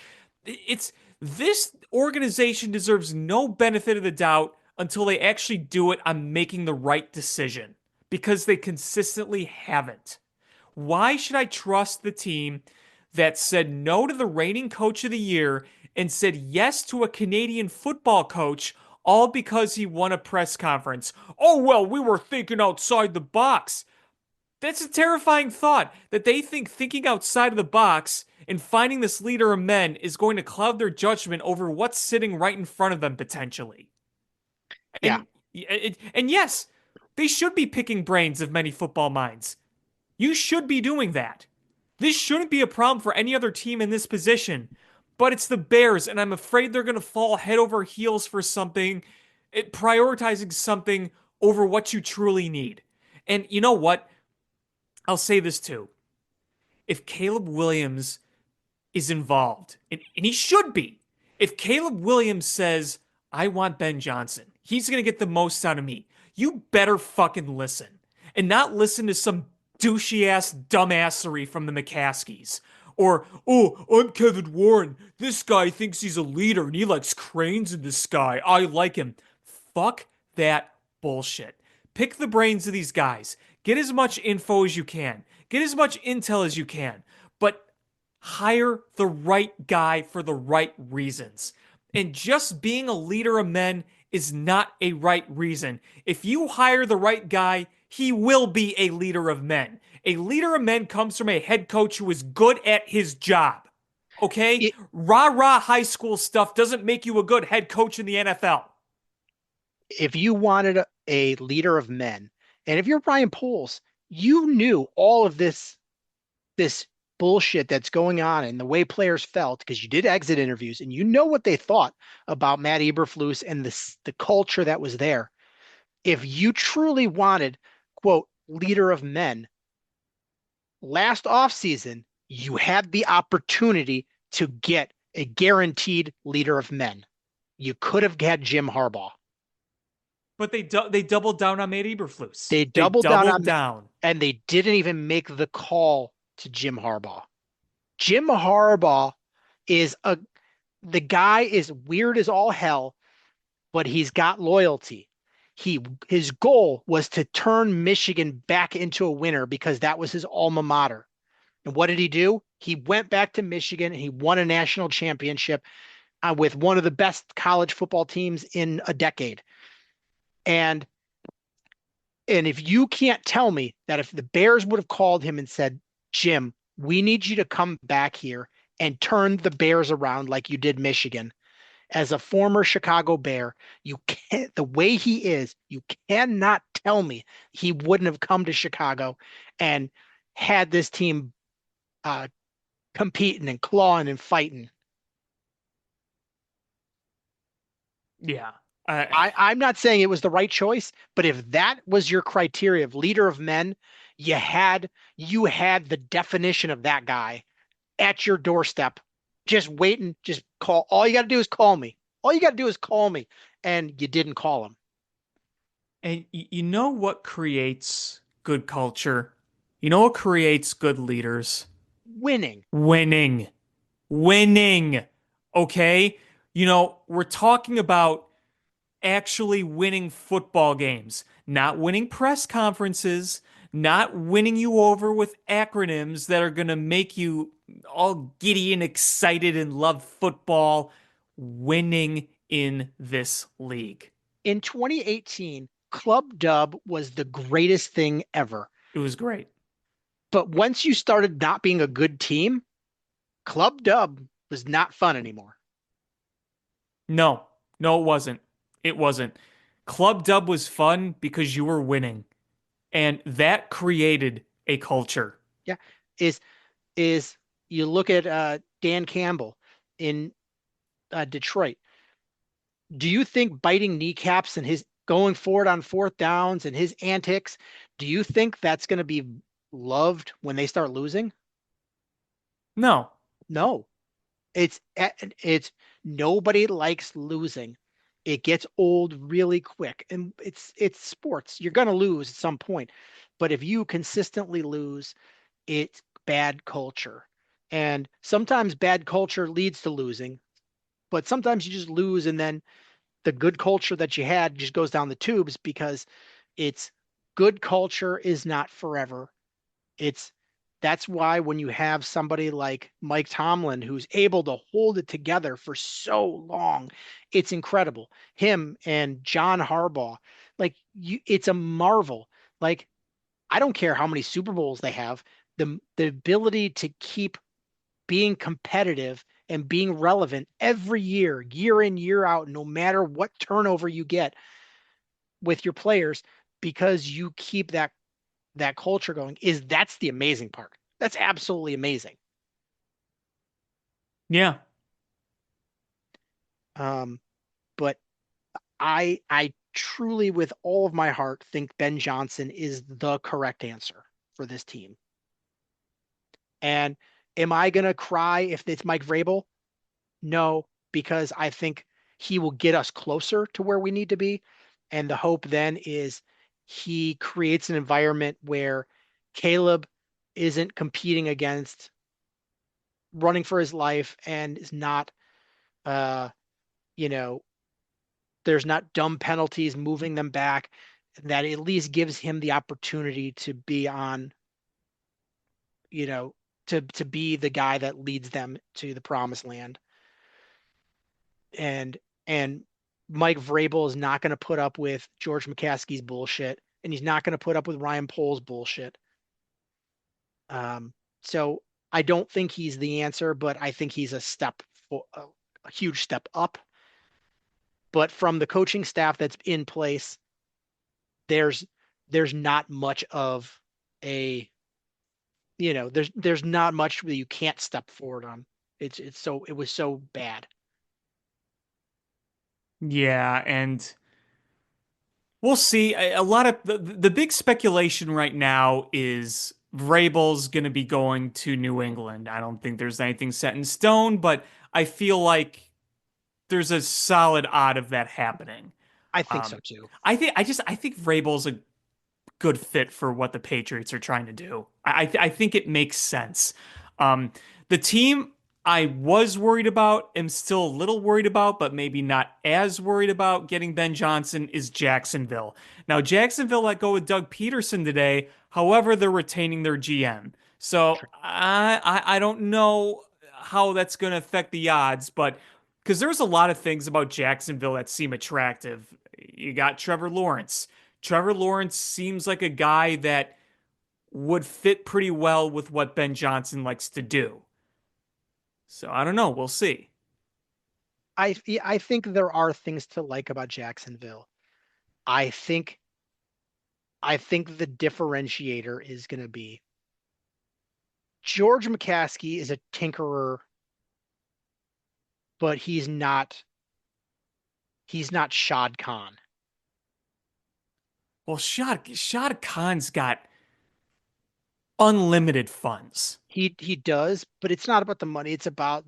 It's this organization deserves no benefit of the doubt until they actually do it on making the right decision because they consistently haven't. Why should I trust the team that said no to the reigning coach of the year and said yes to a Canadian football coach all because he won a press conference? Oh, well, we were thinking outside the box. That's a terrifying thought that they think thinking outside of the box and finding this leader of men is going to cloud their judgment over what's sitting right in front of them potentially. Yeah. And yes, they should be picking brains of many football minds. You should be doing that. This shouldn't be a problem for any other team in this position, but it's the Bears, and I'm afraid they're going to fall head over heels for something, prioritizing something over what you truly need. And you know what? I'll say this too. If Caleb Williams is involved, and he should be, if Caleb Williams says, I want Ben Johnson, he's going to get the most out of me, you better fucking listen. And not listen to some douchey ass dumbassery from the McCaskies. Or, oh, I'm Kevin Warren. This guy thinks he's a leader and he likes cranes in the sky. I like him. Fuck that bullshit. Pick the brains of these guys. Get as much info as you can. Get as much intel as you can. But hire the right guy for the right reasons. And just being a leader of men is not a right reason. If you hire the right guy, he will be a leader of men. A leader of men comes from a head coach who is good at his job. Okay? It, Rah-rah high school stuff doesn't make you a good head coach in the NFL. if you wanted a leader of men, and if you're Brian Poles, you knew all of this bullshit that's going on and the way players felt because you did exit interviews and you know what they thought about Matt Eberflus and the culture that was there. If you truly wanted, quote, leader of men, last offseason, you had the opportunity to get a guaranteed leader of men. You could have had Jim Harbaugh. But they doubled down on Matt Eberflus. They They doubled down doubled on, down. and they didn't even make the call to Jim Harbaugh. Jim Harbaugh is the guy is weird as all hell, but he's got loyalty. His goal was to turn Michigan back into a winner because that was his alma mater. And what did he do? He went back to Michigan and he won a national championship with one of the best college football teams in a decade. And if you can't tell me that if the Bears would have called him and said, Jim, we need you to come back here and turn the Bears around like you did Michigan. As a former Chicago Bear, you can't, the way he is, you cannot tell me he wouldn't have come to Chicago and had this team competing and clawing and fighting. Yeah. I'm not saying it was the right choice, but if that was your criteria of leader of men, you had the definition of that guy at your doorstep, just waiting, just call. All you got to do is call me. All you got to do is call me, and you didn't call him. And you know what creates good culture? You know what creates good leaders? Winning. Winning. Winning. Okay? You know, we're talking about actually winning football games, not winning press conferences, not winning you over with acronyms that are going to make you all giddy and excited and love football. Winning in this league. In 2018, Club Dub was the greatest thing ever. It was great. But once you started not being a good team, Club Dub was not fun anymore. No, no, it wasn't. It wasn't. Club Dub was fun because you were winning. And that created a culture. Yeah. Is you look at Dan Campbell in Detroit. Do you think biting kneecaps and his going forward on fourth downs and his antics, do you think that's going to be loved when they start losing? No. No. It's nobody likes losing. It gets old really quick, and it's sports. You're going to lose at some point. But if you consistently lose, it's bad culture. And sometimes bad culture leads to losing, but sometimes you just lose and then the good culture that you had just goes down the tubes because it's good culture is not forever. It's That's why when you have somebody like Mike Tomlin who's able to hold it together for so long, it's incredible. Him and John Harbaugh, it's a marvel. Like, I don't care how many Super Bowls they have, the ability to keep being competitive and being relevant every year, year in, year out, no matter what turnover you get with your players, because you keep that culture going, that's the amazing part. That's absolutely amazing. Yeah. Um, but I truly, with all of my heart, think Ben Johnson is the correct answer for this team. And am I gonna cry if it's Mike Vrabel? No, because I think he will get us closer to where we need to be. And the hope then is he creates an environment where Caleb isn't competing against running for his life and is not, uh, you know, there's not dumb penalties moving them back. That at least gives him the opportunity to be on, you know, to be the guy that leads them to the promised land. And and Mike Vrabel is not going to put up with George McCaskey's bullshit, and he's not going to put up with Ryan Poles' bullshit. So I don't think he's the answer, but I think he's a huge step up. But from the coaching staff that's in place, there's there's not much of a there's not much that you can't step forward on. It was so bad. Yeah, and we'll see. A lot of the big speculation right now is Vrabel's going to be going to New England. I don't think there's anything set in stone, but I feel like there's a solid odd of that happening. I think so Um, too. I think Vrabel's a good fit for what the Patriots are trying to do. I think it makes sense. Um, the team I was worried about, am still a little worried about, but maybe not as worried about getting Ben Johnson is Jacksonville. Now, Jacksonville let go with Doug Peterson today. However, they're retaining their GM. So I don't know how that's going to affect the odds, but because there's a lot of things about Jacksonville that seem attractive. You got Trevor Lawrence. Trevor Lawrence seems like a guy that would fit pretty well with what Ben Johnson likes to do. So I don't know. We'll see. I think there are things to like about Jacksonville. I think I think the differentiator is going to be George McCaskey is a tinkerer, but he's not Shad Khan. Well, Shad Khan's got unlimited funds. He does, but it's not about the money. It's about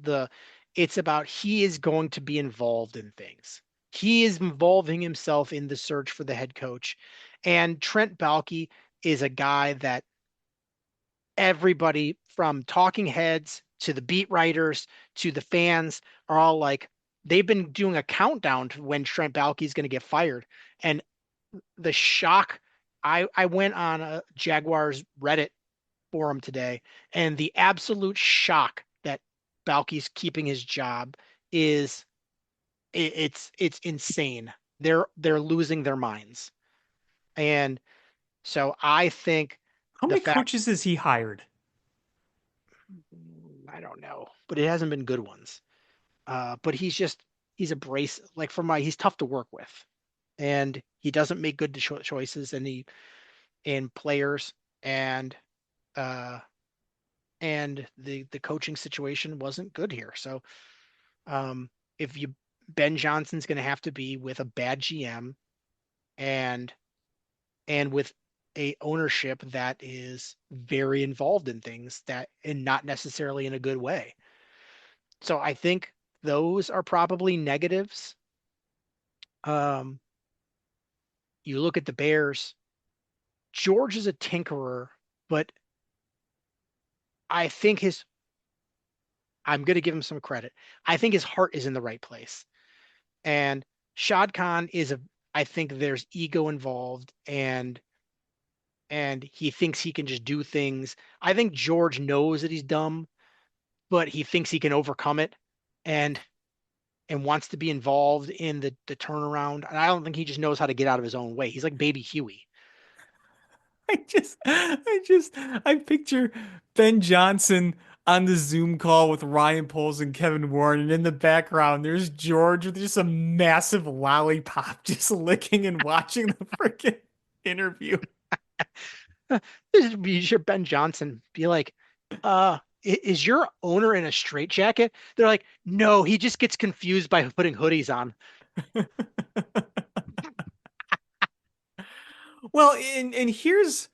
he is going to be involved in things. He is involving himself in the search for the head coach. And Trent Baalke is a guy that everybody from talking heads to the beat writers to the fans are all like they've been doing a countdown to when Trent Baalke is going to get fired. And the shock, I went on a Jaguars Reddit forum today, and the absolute shock that Balky's keeping his job is it's insane. They're losing their minds. And so I think How the many fact coaches has he hired? I don't know, but it hasn't been good ones. But he's a brace like he's tough to work with, and he doesn't make good choices, and he in players, and uh the coaching situation wasn't good here. So um if you Ben Johnson's going to have to be with a bad GM and with a ownership that is very involved in things that and not necessarily in a good way. So I think those are probably negatives. Um you look at the Bears, George is a tinkerer, but I think his I'm going to give him some credit. I think his heart is in the right place. And Shad Khan I think there's ego involved and he thinks he can just do things. I think George knows that he's dumb, but he thinks he can overcome it and wants to be involved in the turnaround. And I don't think he just knows how to get out of his own way. He's like baby Huey. I picture Ben Johnson on the Zoom call with Ryan Poles and Kevin Warren, and in the background, there's George with just a massive lollipop, just licking and watching the freaking interview. This is be sure Ben Johnson be like, Is your owner in a straitjacket? They're like, no, he just gets confused by putting hoodies on. Well, and here's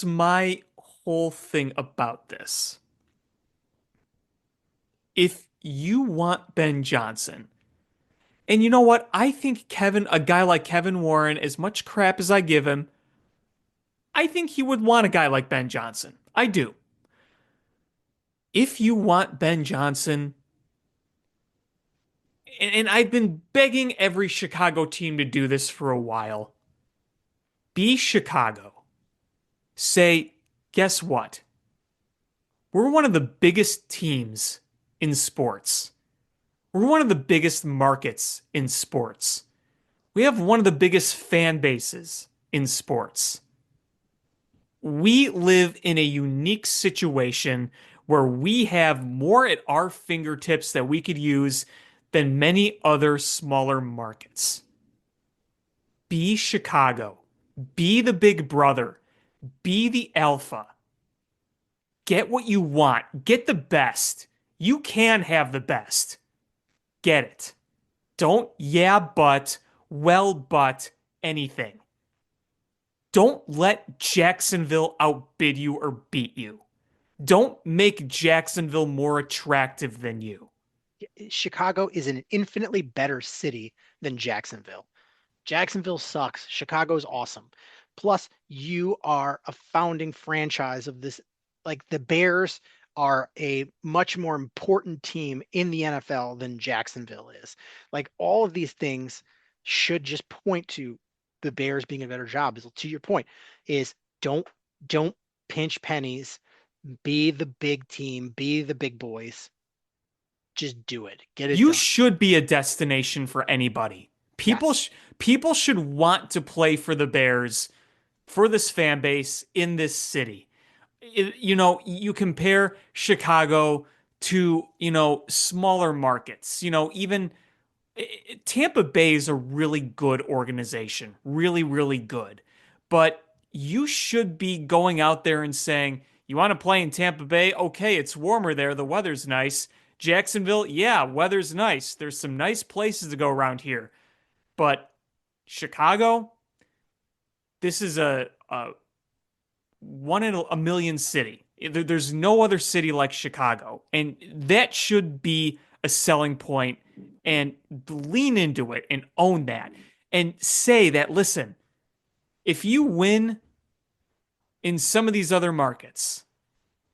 my whole thing about this. If you want Ben Johnson, and you know what? I think a guy like Kevin Warren, as much crap as I give him, I think he would want a guy like Ben Johnson. I do. If you want Ben Johnson, and I've been begging every Chicago team to do this for a while, be Chicago. Say, guess what? We're one of the biggest teams in sports. We're one of the biggest markets in sports. We have one of the biggest fan bases in sports. We live in a unique situation where we have more at our fingertips that we could use than many other smaller markets. Be Chicago. Be the big brother. Be the alpha. Get what you want. Get the best. You can have the best. Get it. Don't but anything. Don't let Jacksonville outbid you or beat you. Don't make Jacksonville more attractive than you. Chicago is an infinitely better city than Jacksonville. Jacksonville sucks. Chicago's awesome. Plus, you are a founding franchise of this. Like the Bears are a much more important team in the NFL than Jacksonville is. Like all of these things should just point to the Bears being a better job. To your point, is don't don't pinch pennies. Be the big team. Be the big boys. Just do it. Get it You done. should be a destination for anybody. People Yes. sh- people should want to play for the Bears, for this fan base in this city. You compare Chicago to, smaller markets. Even Tampa Bay is a really good organization, really, really good. But you should be going out there and saying, you want to play in Tampa Bay? Okay, it's warmer there. The weather's nice. Jacksonville, yeah, weather's nice. There's some nice places to go around here. But Chicago, this is a one in a million city. There's no other city like Chicago. And that should be a selling point and lean into it and own that and say that, listen, if you win in some of these other markets,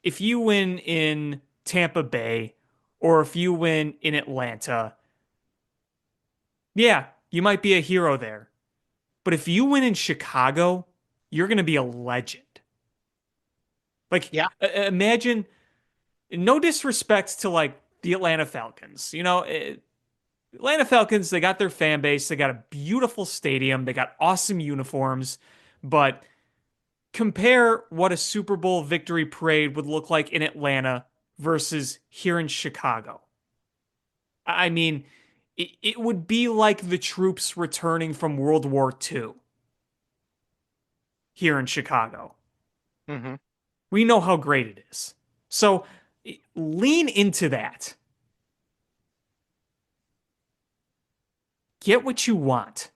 if you win in Tampa Bay or if you win in Atlanta, yeah, you might be a hero there. But if you win in Chicago, you're going to be a legend. Like, Yeah. imagine, no disrespect to like the Atlanta Falcons. Atlanta Falcons, they got their fan base, they got a beautiful stadium, they got awesome uniforms, but compare what a Super Bowl victory parade would look like in Atlanta versus here in Chicago. I mean, it would be like the troops returning from World War II here in Chicago. Hmm. We know how great it is. So lean into that. Get what you want.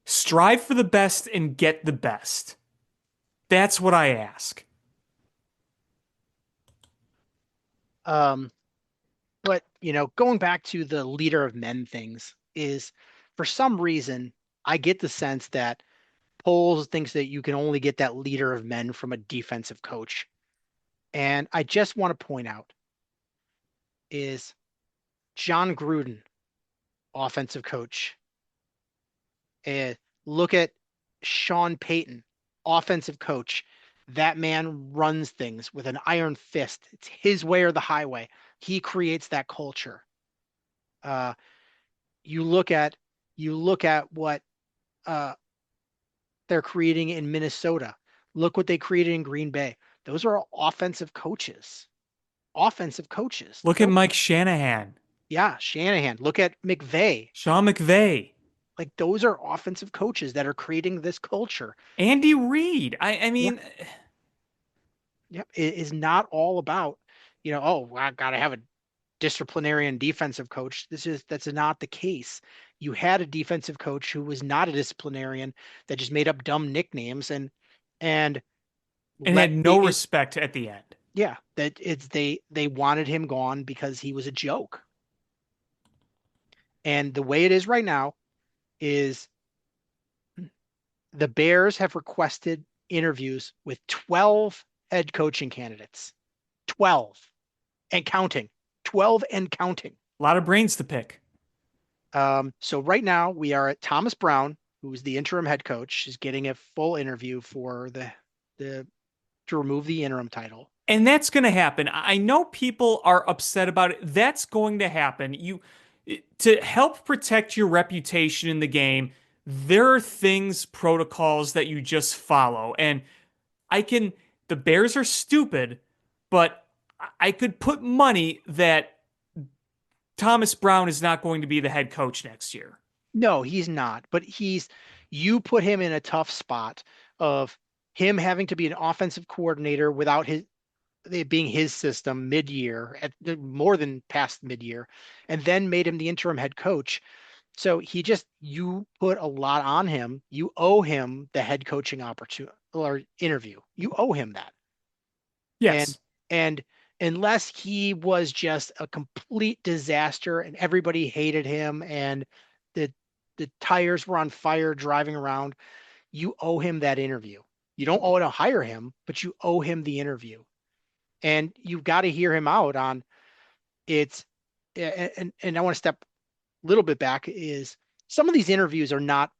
Strive for the best and get the best. That's what I ask. Um, but going back to the leader of men things is for some reason I get the sense that Poles thinks that you can only get that leader of men from a defensive coach. And I just want to point out is John Gruden, offensive coach. And look at Sean Payton, offensive coach. That man runs things with an iron fist. It's his way or the highway. He creates that culture. Uh, you look at what uh, they're creating in Minnesota. Look what they created in Green Bay. Those are all offensive coaches. Offensive coaches. Look at Mike Shanahan, Yeah, Shanahan. Look at McVay. Sean McVay, Like those are offensive coaches that are creating this culture. Andy Reid. I Yeah, mean, Yep, it is not all about, oh, I got to have a disciplinarian defensive coach. That's not the case. You had a defensive coach who was not a disciplinarian that just made up dumb nicknames and And let had no it, respect at the end. yeah, that it's they wanted him gone because he was a joke. And the way it is right now is the Bears have requested interviews with 12 head coaching candidates. 12 and counting. 12 and counting. A lot of brains to pick. So right now we are at Thomas Brown, who's the interim head coach, is getting a full interview for the to remove the interim title. And that's going to happen. I know people are upset about it. That's going to happen. You to help protect your reputation in the game, there are things, protocols that you just follow. And the Bears are stupid, but I could put money that Thomas Brown is not going to be the head coach next year. No, he's not, but you put him in a tough spot of him having to be an offensive coordinator without it being his system mid-year, at more than past mid-year, and then made him the interim head coach. So you put a lot on him. You owe him the head coaching opportunity or interview. You owe him that. And Yes. and unless he was just a complete disaster and everybody hated him and the the tires were on fire driving around, you owe him that interview. You don't owe to hire him, but you owe him the interview. And you've got to hear him out on it's and I want to step a little bit back is some of these interviews are not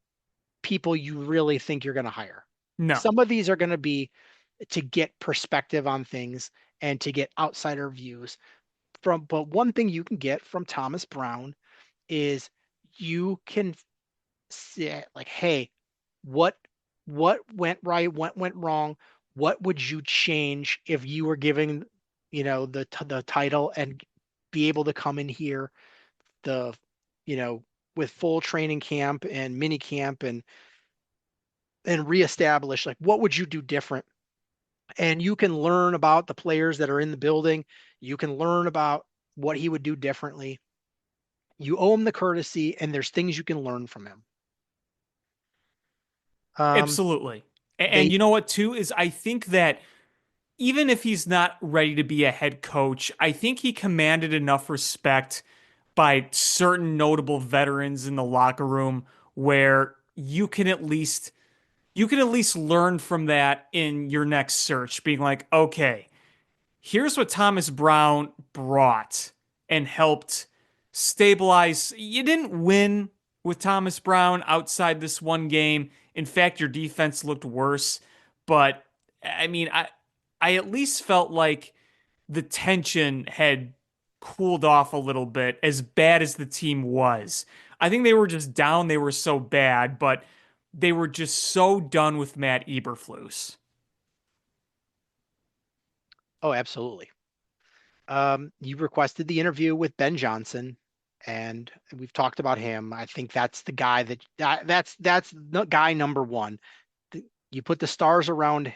people you really think you're going to hire. No. Some of these are going to be to get perspective on things and to get outsider views but one thing you can get from Thomas Brown is you can say like, hey, what what went right, what went wrong, what would you change if you were giving, the title and be able to come in here the you know with full training camp and mini camp and reestablish like what would you do different, and you can learn about the players that are in the building. You can learn about what he would do differently. You owe him the courtesy, and there's things you can learn from him. Um, Absolutely. And they you know what, too, is I think that even if he's not ready to be a head coach, I think he commanded enough respect by certain notable veterans in the locker room where you can at least learn from that in your next search, being like, okay, here's what Thomas Brown brought and helped stabilize. You didn't win with Thomas Brown outside this one game. In fact, your defense looked worse. But I mean, I at least felt like the tension had cooled off a little bit, as bad as the team was. I think they were just down. They were so bad, but they were just so done with Matt Eberflus. Oh, absolutely. You requested the interview with Ben Johnson, and we've talked about him. I think that's the guy that's the guy number one. You put the stars around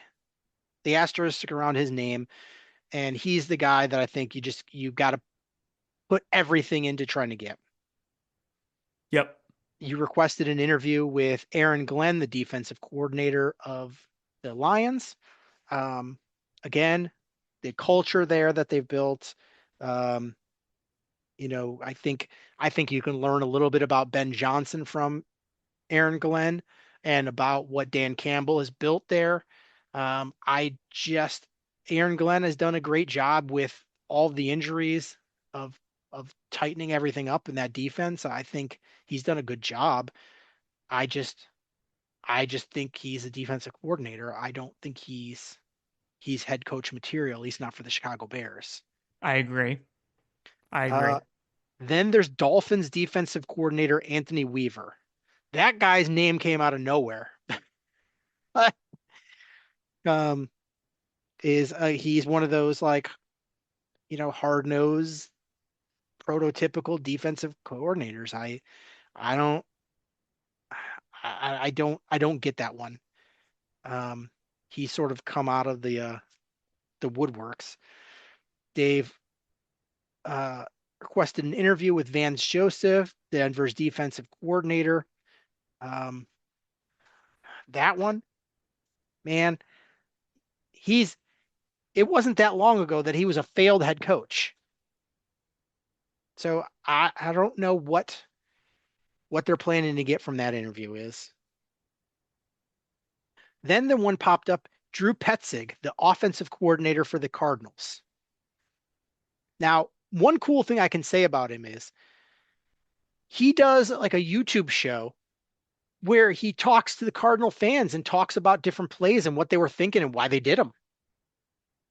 the asterisk around his name, and he's the guy that I think you got to put everything into trying to get. Yep. You requested an interview with Aaron Glenn, the defensive coordinator of the Lions. Um, Again, the culture there that they've built. Um, I think you can learn a little bit about Ben Johnson from Aaron Glenn and about what Dan Campbell has built there. I just Aaron Glenn has done a great job with all the injuries of tightening everything up in that defense. I think he's done a good job. I just I just think he's a defensive coordinator. I don't think he's head coach material. He's not for the Chicago Bears. I agree. I Uh, agree. then there's Dolphins defensive coordinator Anthony Weaver. That guy's name came out of nowhere. um, is He's one of those like hard nosed prototypical defensive coordinators. I don't I don't get that one. Um, he's sort of come out of the woodworks. They've uh, requested an interview with Vance Joseph, Denver's defensive coordinator. Um, that one, man, he's it wasn't that long ago that he was a failed head coach. So I don't know what they're planning to get from that interview is. Then the one popped up, Drew Petzig, the offensive coordinator for the Cardinals. Now, one cool thing I can say about him is he does like a YouTube show where he talks to the Cardinal fans and talks about different plays and what they were thinking and why they did them.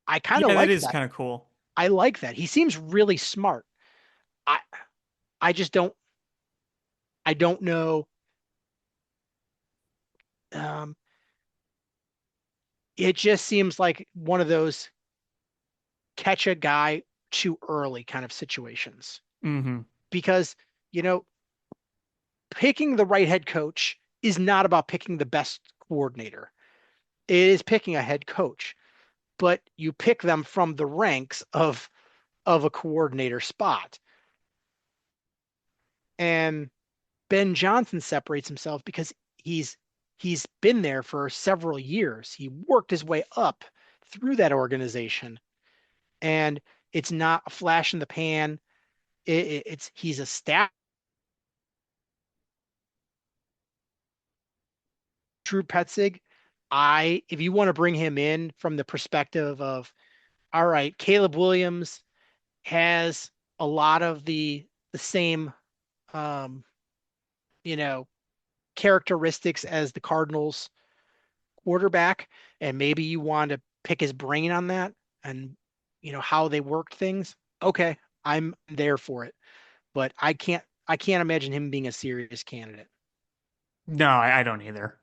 I kind of Yeah, that like is that. kind of cool. I like that. He seems really smart. I I just don't know. Um, it just seems like one of those catch a guy too early kind of situations Hmm. because you know picking the right head coach is not about picking the best coordinator. It is picking a head coach, but you pick them from the ranks of a coordinator spot. And Ben Johnson separates himself because he's been there for several years. He worked his way up through that organization, and it's not a flash in the pan. It's he's a staff. Drew Petzig. If you want to bring him in from the perspective of, all right, Caleb Williams has a lot of the same um, you know, characteristics as the Cardinals quarterback, and maybe you want to pick his brain on that and how they worked things. Okay, I'm there for it, but I can't imagine him being a serious candidate. No, I don't either.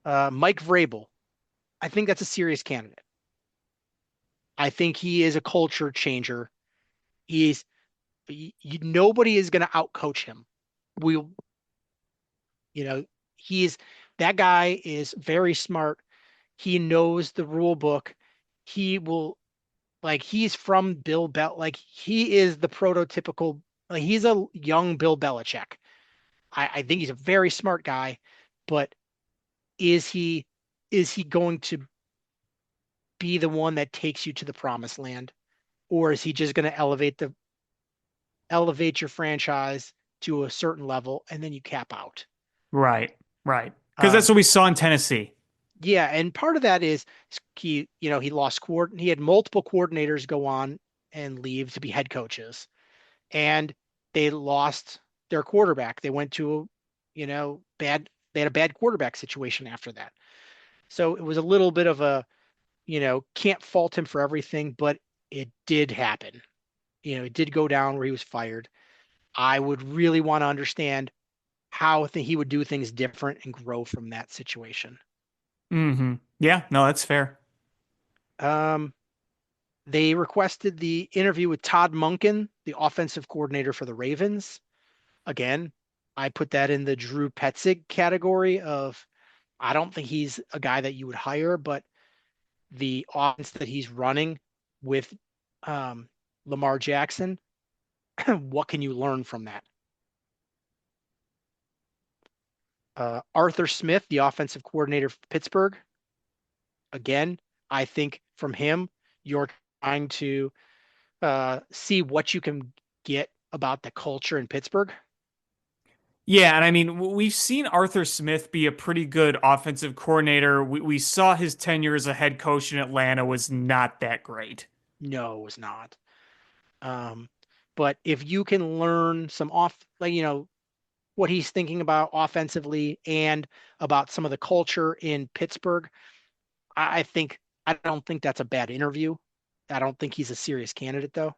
Mike Vrabel, I think that's a serious candidate. I think he is a culture changer. He's nobody is going to outcoach him. We'll, you know, he's that guy is very smart. He knows the rule book. He will he's from Bill Bel like he is the prototypical he's a young Bill Belichick. I think he's a very smart guy, but is he is he going to be the one that takes you to the promised land? Or is he just going to elevate your franchise to a certain level and then you cap out? Right, right. Because that's Um, what we saw in Tennessee. yeah, and part of that is he lost he had multiple coordinators go on and leave to be head coaches, and they lost their quarterback. They went to bad they had a bad quarterback situation after that. So it was a little bit of a, can't fault him for everything, but it did happen. It did go down where he was fired. I would really want to understand how he would do things different and grow from that situation. Yeah, no, that's fair. Um, They requested the interview with Todd Monken, the offensive coordinator for the Ravens. Again, I put that in the Drew Petzig category of I don't think he's a guy that you would hire, but the offense that he's running with um, Lamar Jackson, what can you learn from that? Arthur Smith, the offensive coordinator for Pittsburgh. Again, I think from him, you're trying to see what you can get about the culture in Pittsburgh. Yeah, and I mean, we've seen Arthur Smith be a pretty good offensive coordinator. We saw his tenure as a head coach in Atlanta was not that great. No, it's not. Um, but if you can learn some what he's thinking about offensively and about some of the culture in Pittsburgh, I don't think that's a bad interview. I don't think he's a serious candidate though.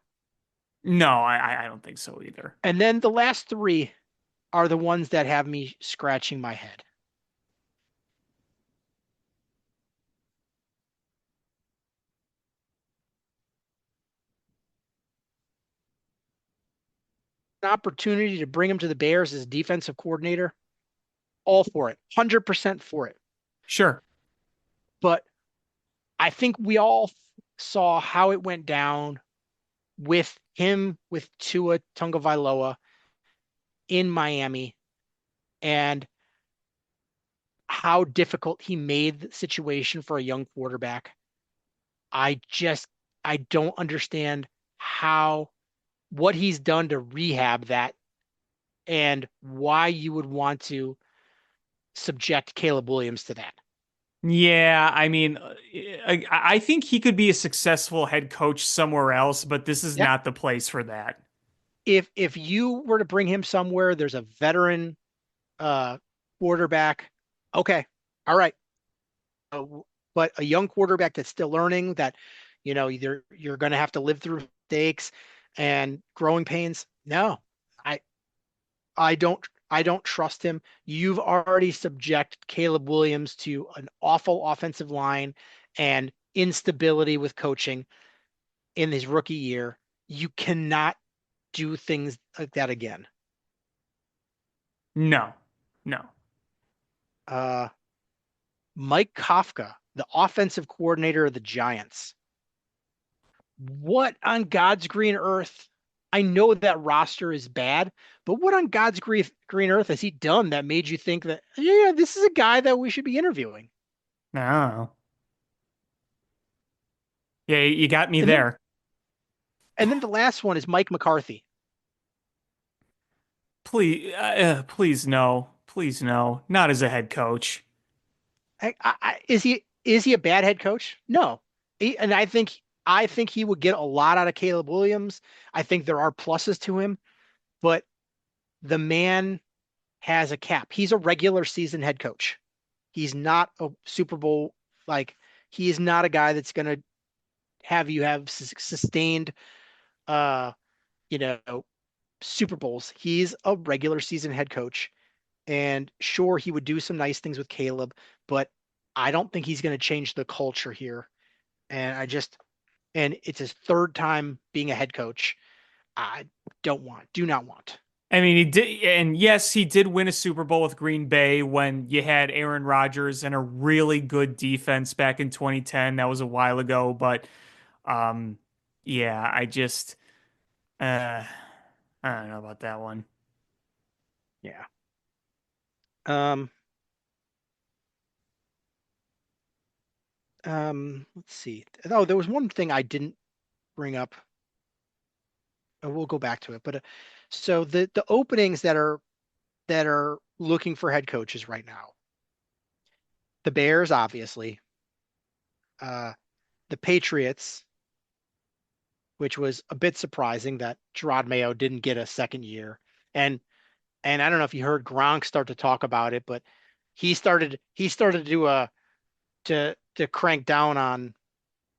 No, I don't think so either. And then the last three are the ones that have me scratching my head. An opportunity to bring him to the Bears as defensive coordinator, all for it, 100% for it. Sure. But I think we all saw how it went down with him with Tua Tagovailoa in Miami and how difficult he made the situation for a young quarterback. I just I don't understand how what he's done to rehab that and why you would want to subject Caleb Williams to that. Yeah, I mean, I think he could be a successful head coach somewhere else, but this is Yeah. not the place for that. If you were to bring him somewhere, there's a veteran uh quarterback. Okay. All right. Uh, but a young quarterback that's still learning that, either you're going to have to live through mistakes and growing pains. No, I I don't trust him. You've already subjected Caleb Williams to an awful offensive line and instability with coaching in his rookie year. You cannot do things like that again. No, no. Uh, Mike Kafka, the offensive coordinator of the Giants. What on God's green earth? I know that roster is bad, but what on God's green earth has he done that made you think that, yeah, this is a guy that we should be interviewing? No. Yeah, you got me And then there. and then the last one is Mike McCarthy. Please no. Please no. Not as a head coach. Is he a bad head coach? No. And I think he would get a lot out of Caleb Williams. I think there are pluses to him, but the man has a cap. He's a regular season head coach. He's not a Super Bowl like he is not a guy that's going to have you have sustained uh you know Super Bowls. He's a regular season head coach. And sure, he would do some nice things with Caleb, but I don't think he's going to change the culture here. And and it's his third time being a head coach. I do not want. I mean, he did, and yes, he did win a Super Bowl with Green Bay when you had Aaron Rodgers and a really good defense back in 2010. That was a while ago, but um, yeah, uh, I don't know about that one. Yeah. Um, let's see. Oh, there was one thing I didn't bring up. We'll go back to it. But so the openings that are looking for head coaches right now, the Bears, obviously, uh, the Patriots, which was a bit surprising that Gerard Mayo didn't get a second year. And and I don't know if you heard Gronk start to talk about it, but he started to crank down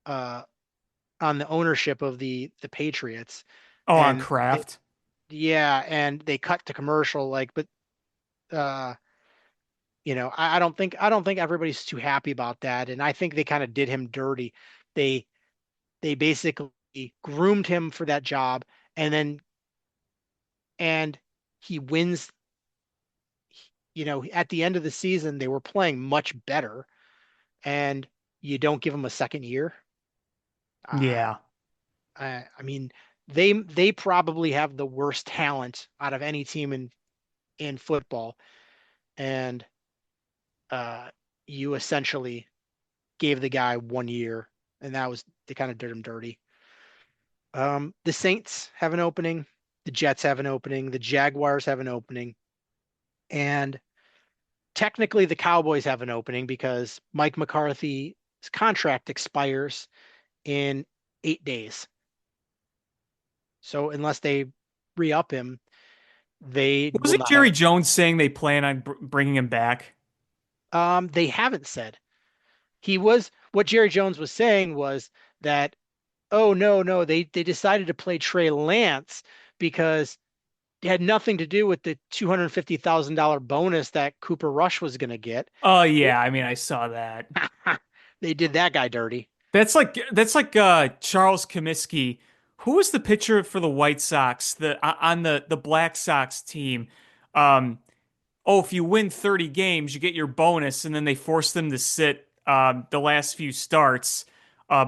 uh on the ownership of the Patriots. Oh, on And Kraft. yeah, and they cut to commercial but uh I don't think everybody's too happy about that. And I think they kind of did him dirty. They they basically groomed him for that job and then and he wins, at the end of the season they were playing much better and you don't give him a second year. Uh, Yeah. I mean, they probably have the worst talent out of any team in football, and uh, you essentially gave the guy 1 year, and that was they kind of did him dirty. The Saints have an opening, the Jets have an opening, the Jaguars have an opening, and technically the Cowboys have an opening because Mike McCarthy's contract expires in 8 days. So unless they re-up him, they will Wasn't not have. Jerry Jones saying they plan on bringing him back? They haven't said. What Jerry Jones was saying was that, oh no, no, they decided to play Trey Lance because it had nothing to do with the $250,000 bonus that Cooper Rush was going to get. Oh They, yeah, I mean, I saw that. they did that guy dirty. That's like Charles Comiskey. Who was the pitcher for the White Sox, on the Black Sox team? Um, oh, if you win 30 games, you get your bonus, and then they force them to sit the last few starts.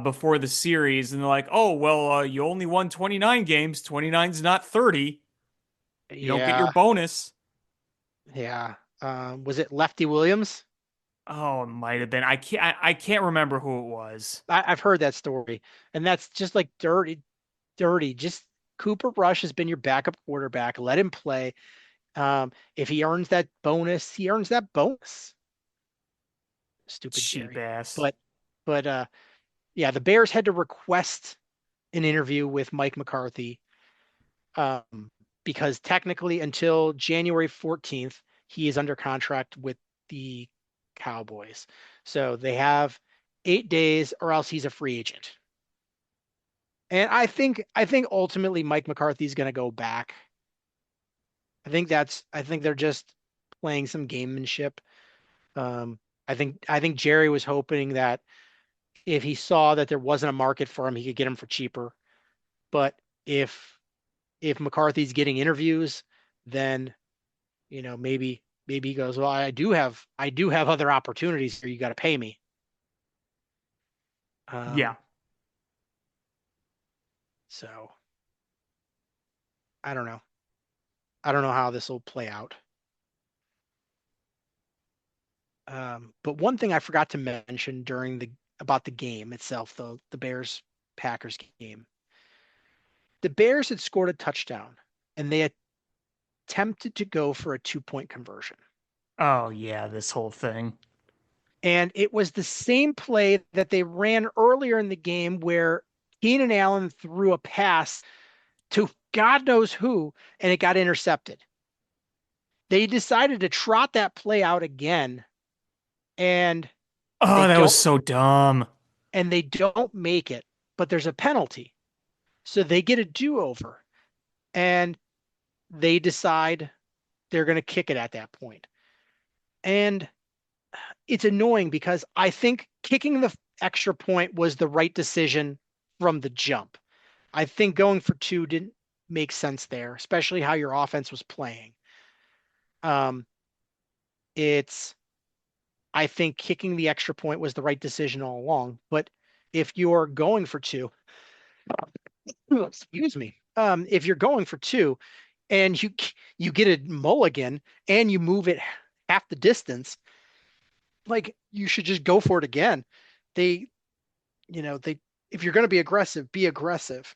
before the series, and they're like, "Oh, well, you only won 29 games. 29's not 30. You don't get your Yeah, bonus." yeah. Was it Lefty Williams? Oh, it might have been. I can't remember who it was. I've heard that story, and that's just like dirty, dirty. Just Cooper Rush has been your backup quarterback. Let him play. If he earns that bonus, he earns that bonus. Stupid Cheap Jerry. ass. But yeah, the Bears had to request an interview with Mike McCarthy, um, because technically until January 14th, he is under contract with the Cowboys. So they have 8 days or else he's a free agent. And I think ultimately Mike McCarthy is going to go back. I think they're just playing some gamemanship. Um, I think Jerry was hoping that if he saw that there wasn't a market for him, he could get him for cheaper. But if if McCarthy's getting interviews, then maybe he goes, well, I do have other opportunities here. You got to pay me. Yeah. Um, so I don't know. I don't know how this will play out. But one thing I forgot to mention during the about the game itself, the Bears Packers game, the Bears had scored a touchdown and they attempted to go for a 2-point conversion. Oh yeah, this whole thing. And it was the same play that they ran earlier in the game where Keenan Allen threw a pass to God knows who, and it got intercepted. They decided to trot that play out again, and they Oh, that was don't so dumb. and they don't make it, but there's a penalty. So they get a do-over, and they decide they're going to kick it at that point. And it's annoying because I think kicking the extra point was the right decision from the jump. I think going for two didn't make sense there, especially how your offense was playing. Um, it's I think kicking the extra point was the right decision all along. But if you're going for two, excuse me, if you're going for two and you get a mulligan and you move it half the distance, like you should just go for it again. They, they if you're going to be aggressive, be aggressive.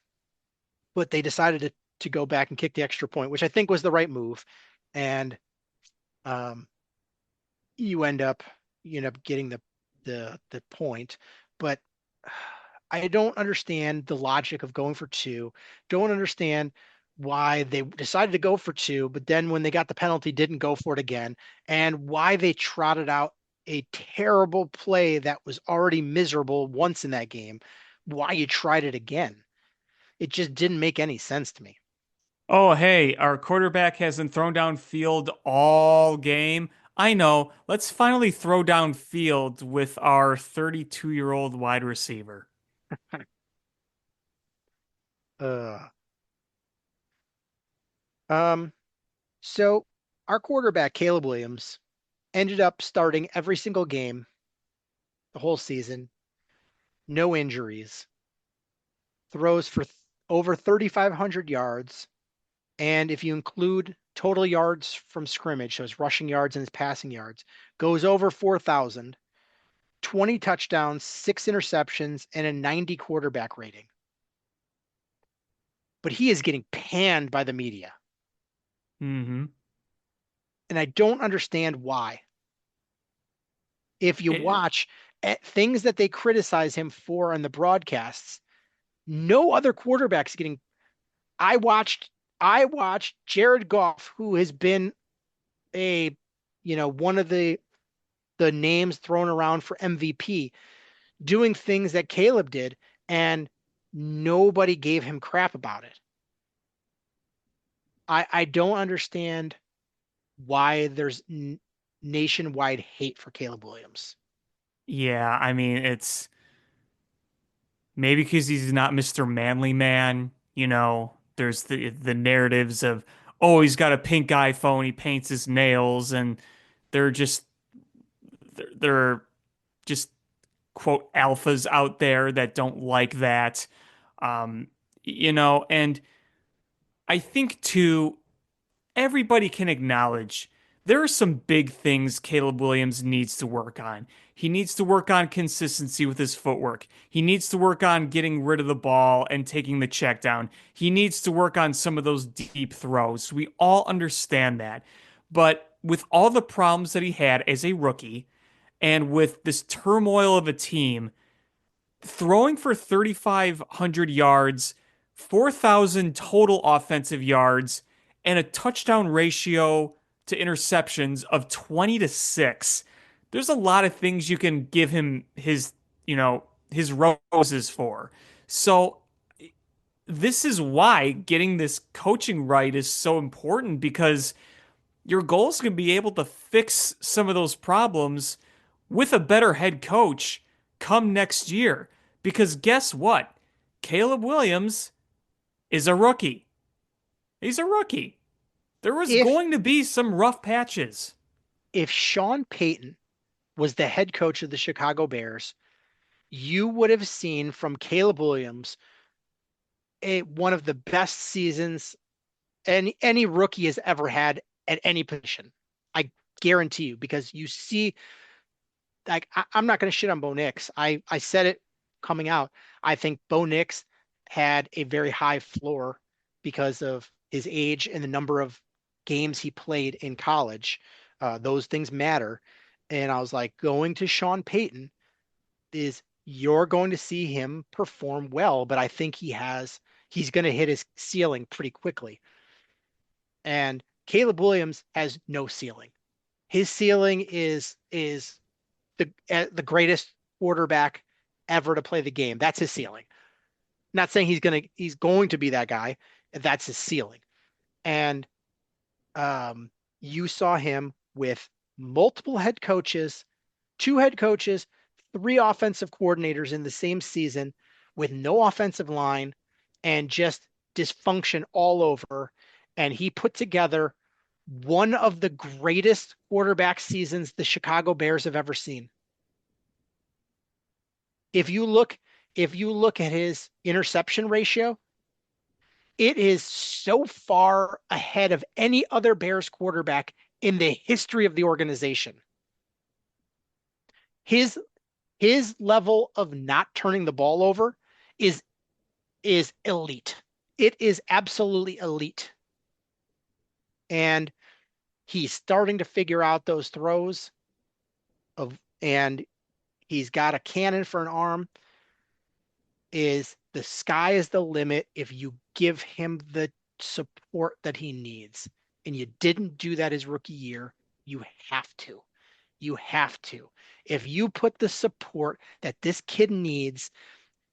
But they decided to go back and kick the extra point, which I think was the right move. And um, you end up getting the point. But I don't understand the logic of going for two. Don't understand why they decided to go for two, but then when they got the penalty, didn't go for it again, and why they trotted out a terrible play that was already miserable once in that game. Why you tried it again? It just didn't make any sense to me. Oh, hey, our quarterback hasn't thrown down field all game. I know. Let's finally throw down field with our 32-year-old wide receiver. Uh, um, so our quarterback, Caleb Williams, ended up starting every single game the whole season, no injuries, throws for over 3,500 yards. And if you include total yards from scrimmage, so his rushing yards and his passing yards, goes over 4,000, 20 touchdowns, 6 interceptions, and a 90 quarterback rating. But he is getting panned by the media. Mm-hmm. And I don't understand why. If you It, watch at things that they criticize him for on the broadcasts, no other quarterback's getting. I watched I watched Jared Goff, who has been a one of the names thrown around for MVP, doing things that Caleb did, and nobody gave him crap about it. I don't understand why there's nationwide hate for Caleb Williams. yeah, I mean, it's maybe because he's not Mr. Manly Man. There's the narratives of, oh, he's got a pink iPhone, he paints his nails, and they're just they're just quote alphas out there that don't like that. Um, and I think too, everybody can acknowledge there are some big things Caleb Williams needs to work on. He needs to work on consistency with his footwork. He needs to work on getting rid of the ball and taking the check down. He needs to work on some of those deep throws. We all understand that. But with all the problems that he had as a rookie and with this turmoil of a team, throwing for 3,500 yards, 4,000 total offensive yards, and a touchdown ratio to interceptions of 20 to 6. There's a lot of things you can give him his roses for. So this is why getting this coaching right is so important because your goal is going to be able to fix some of those problems with a better head coach come next year. Because guess what? Caleb Williams is a rookie. He's a rookie. There was If going to be some rough patches. if Sean Payton was the head coach of the Chicago Bears, you would have seen from Caleb Williams one of the best seasons any rookie has ever had at any position. I guarantee you, because you see, like I'm not going to shit on Bo Nix. I said it coming out. I think Bo Nix had a very high floor because of his age and the number of games he played in college. Those things matter. And I was like, going to Sean Payton is you're going to see him perform well, but I think he's going to hit his ceiling pretty quickly. And Caleb Williams has no ceiling. His ceiling is the greatest quarterback ever to play the game. That's his ceiling. Not saying he's going to be that guy. That's his ceiling. And you saw him with multiple head coaches, two head coaches, three offensive coordinators in the same season with no offensive line and just dysfunction all over. And he put together one of the greatest quarterback seasons the Chicago Bears have ever seen. If you look, if you look at his interception ratio, it is so far ahead of any other Bears quarterback in the history of the organization. His his level of not turning the ball over is is elite. It is absolutely elite. And he's starting to figure out those throws of and he's got a cannon for an arm. Is the sky is the limit if you give him the support that he needs. And you didn't do that his rookie year. You have to. You have to. If you put the support that this kid needs,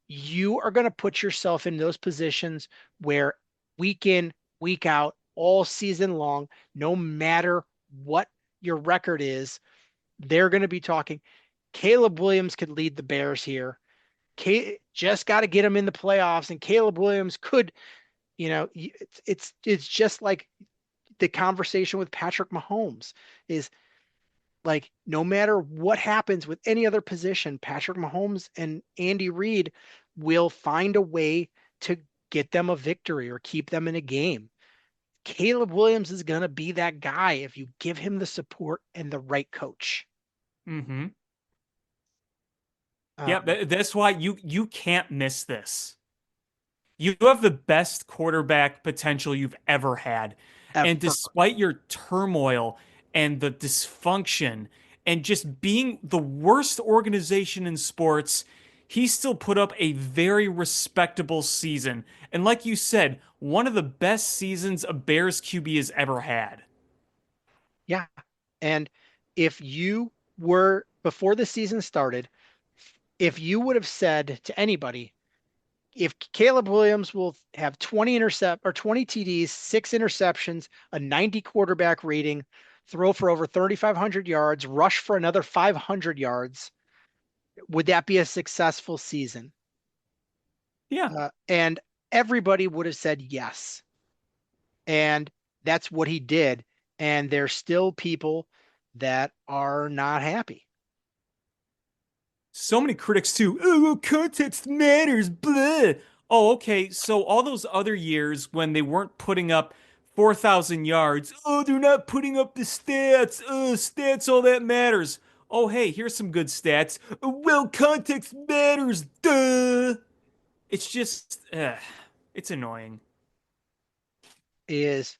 you are going to put yourself in those positions where week in, week out, all season long, no matter what your record is, they're going to be talking. Caleb Williams could lead the Bears here. Just got to get him in the playoffs, and Caleb Williams could, it's just like the conversation with Patrick Mahomes is like no matter what happens with any other position, Patrick Mahomes and Andy Reid will find a way to get them a victory or keep them in a game. Caleb Williams is going to be that guy if you give him the support and the right coach. Mm-hmm. Yeah, Um, that's why you can't miss this. You have the best quarterback potential you've ever had. And ever. despite your turmoil and the dysfunction and just being the worst organization in sports, he still put up a very respectable season. And like you said, one of the best seasons a Bears QB has ever had. Yeah. And if you were, before the season started, if you would have said to anybody, if Caleb Williams will have 20 intercept or 20 TDs, six interceptions, a 90 quarterback rating, throw for over 3,500 yards, rush for another 500 yards, would that be a successful season? Yeah. And everybody would have said yes. And that's what he did. And there's still people that are not happy. So many critics too. Oh, well, context matters. Blah. Oh, okay. So all those other years when they weren't putting up 4,000 yards, oh, they're not putting up the stats. Stats, all that matters. Oh, hey, here's some good stats. Well, context matters. Duh. It's just, it's annoying. Is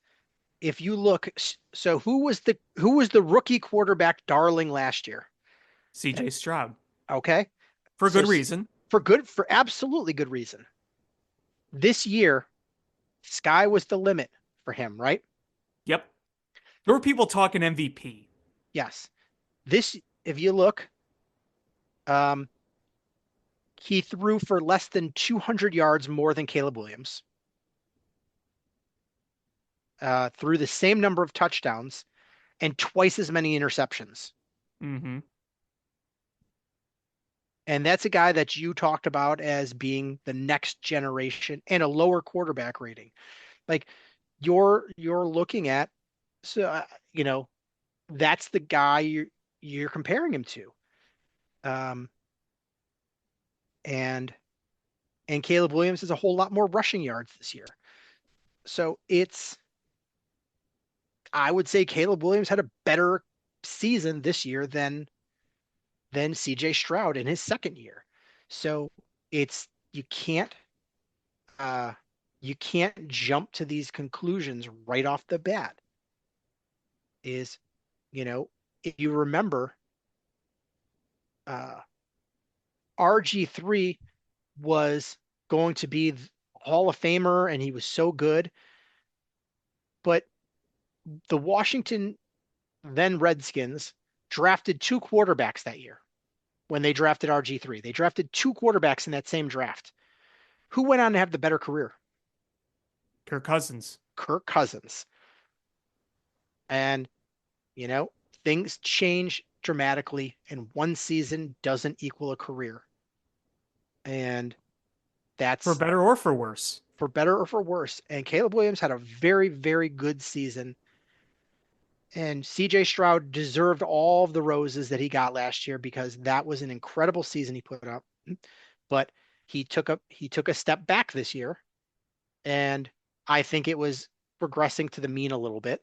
if you look, so who was the rookie quarterback darling last year? CJ Stroud. Okay. For So good reason. for absolutely good reason. This year, sky was the limit for him, right? Yep. There were people talking MVP. Yes. This, if you look, um, he threw for less than 200 yards more than Caleb Williams, threw the same number of touchdowns and twice as many interceptions. Mm-hmm. And that's a guy that you talked about as being the next generation and a lower quarterback rating. Like you're looking at, so you know, that's the guy you're comparing him to. Um, and and Caleb Williams has a whole lot more rushing yards this year. So I would say Caleb Williams had a better season this year than CJ Stroud in his second year. So it's uh you can't jump to these conclusions right off the bat. Is, you know, if you remember, uh RG3 was going to be Hall of Famer and he was so good, but the Washington then Redskins drafted two quarterbacks that year when they drafted RG3. They drafted two quarterbacks in that same draft. Who went on to have the better career? Kirk Cousins. Kirk Cousins. And, you know, things change dramatically, and one season doesn't equal a career. And For that's better or for worse. for better or for worse. And Caleb Williams had a very, very good season. And CJ Stroud deserved all of the roses that he got last year because that was an incredible season he put up. But he took a step back this year, and I think it was regressing to the mean a little bit.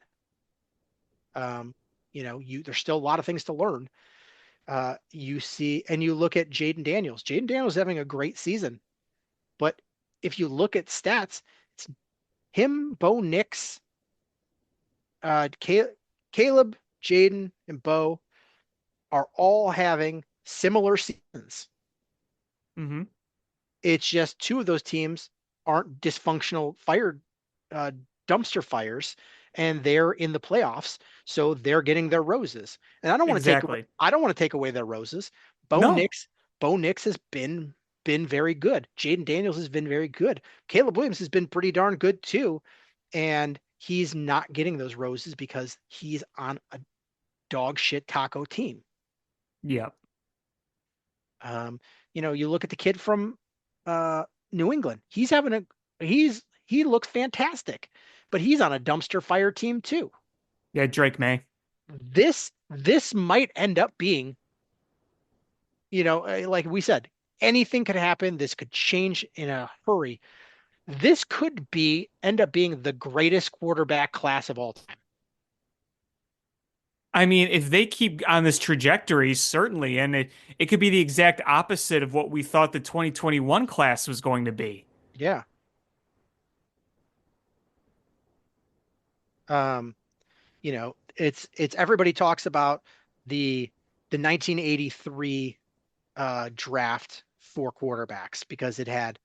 Um, there's still a lot of things to learn. You see, and you look at Jaden Daniels. Jaden Daniels is having a great season, but if you look at stats, it's him, Bo Nix, Caleb, Jaden, and Bo are all having similar seasons. Mm-hmm. It's just two of those teams aren't dysfunctional fire uh, dumpster fires, and they're in the playoffs, so they're getting their roses. And Exactly. I don't want to take away their roses. Bo No. Nix, Bo Nix has been very good. Jaden Daniels has been very good. Caleb Williams has been pretty darn good too, and he's not getting those roses because he's on a dog shit taco team. Yep. Um, you look at the kid from uh, New England. He looks fantastic, but he's on a dumpster fire team too. Yeah, Drake May. This might end up being, like we said, anything could happen. This could change in a hurry. This could be end up being the greatest quarterback class of all time. I mean, if they keep on this trajectory, certainly, and it could be the exact opposite of what we thought the 2021 class was going to be. Yeah. Um, it's everybody talks about the 1983 draft for quarterbacks because it had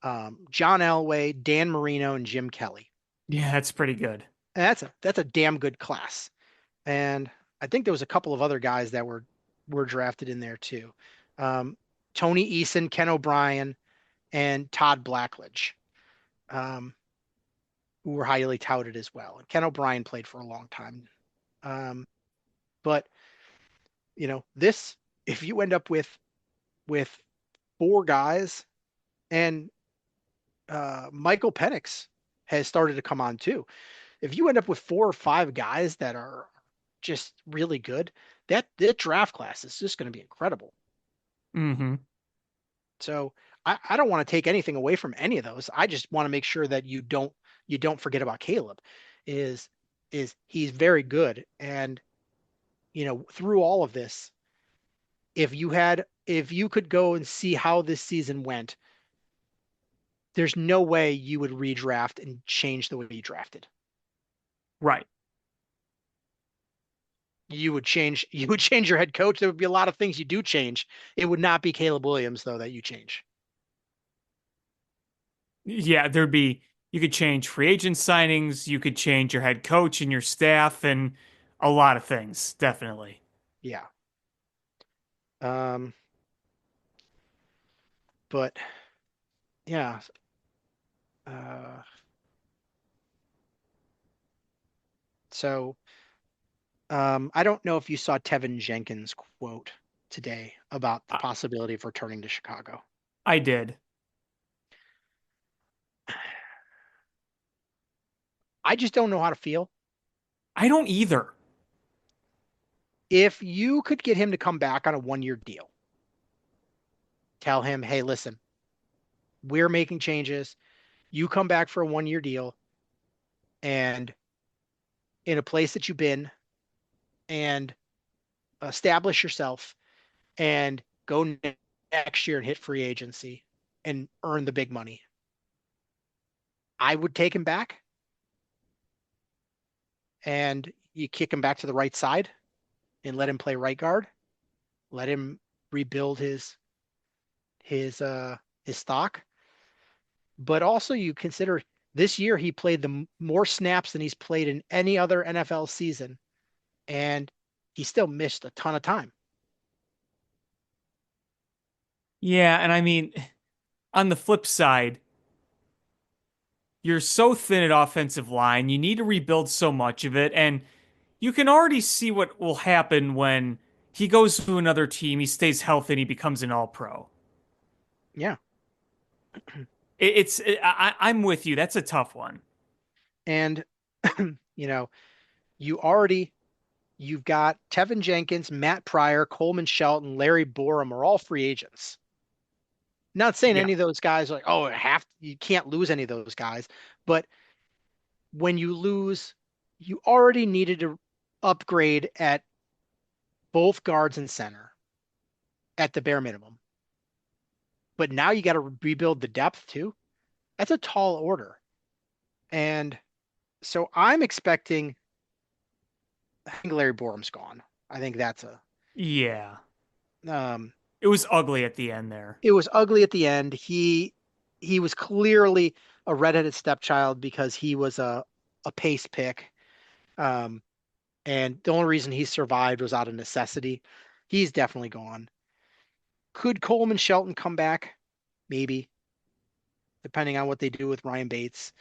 John Elway, Dan Marino, and Jim Kelly. Yeah, that's pretty good. And that's a damn good class. And I think there was a couple of other guys that were drafted in there too. Um, Tony Eason, Ken O'Brien, and Todd Blackledge, um, who were highly touted as well. And Ken O'Brien played for a long time. Um, but this, if you end up with four guys, and Michael Penix has started to come on too. If you end up with four or five guys that are just really good, that draft class is just going to be incredible. Mm-hmm. So I don't want to take anything away from any of those. I just want to make sure that you don't forget about Caleb. Is is he's very good, and through all of this, if you could go and see how this season went, there's no way you would redraft and change the way you drafted. Right. You would change your head coach. There would be a lot of things you do change. It would not be Caleb Williams though that you change. Yeah, you could change free agent signings, you could change your head coach and your staff and a lot of things, definitely. Yeah. Um, but yeah. Uh, so I don't know if you saw Tevin Jenkins' quote today about the I, possibility of returning to Chicago. I did. I just don't know how to feel. I don't either. If you could get him to come back on a 1 year deal, tell him, hey, listen, we're making changes. You come back for a 1 year deal and in a place that you've been and establish yourself and go next year and hit free agency and earn the big money. I would take him back and you kick him back to the right side and let him play right guard. Let him rebuild his stock. But also you consider this year he played the more snaps than he's played in any other NFL season, and he still missed a ton of time. Yeah, and I mean, on the flip side, you're so thin at offensive line, you need to rebuild so much of it, and you can already see what will happen when he goes to another team, he stays healthy, and he becomes an all-pro. Yeah. I'm with you. That's a tough one. And you know, you already you've got Tevin Jenkins, Matt Pryor, Coleman Shelton, Larry Borum are all free agents. Not saying Yeah. any of those guys are like, oh, you can't lose any of those guys, but when you lose, you already needed to upgrade at both guards and center at the bare minimum. But now you got to rebuild the depth too. That's a tall order. And so I'm expecting, I think Larry Borum's gone. I think that's Yeah. um, It was ugly at the end there. it was ugly at the end. He was clearly a redheaded stepchild because he was a pace pick. Um, and the only reason he survived was out of necessity. He's definitely gone. Could Coleman Shelton come back? Maybe, depending on what they do with Ryan Bates.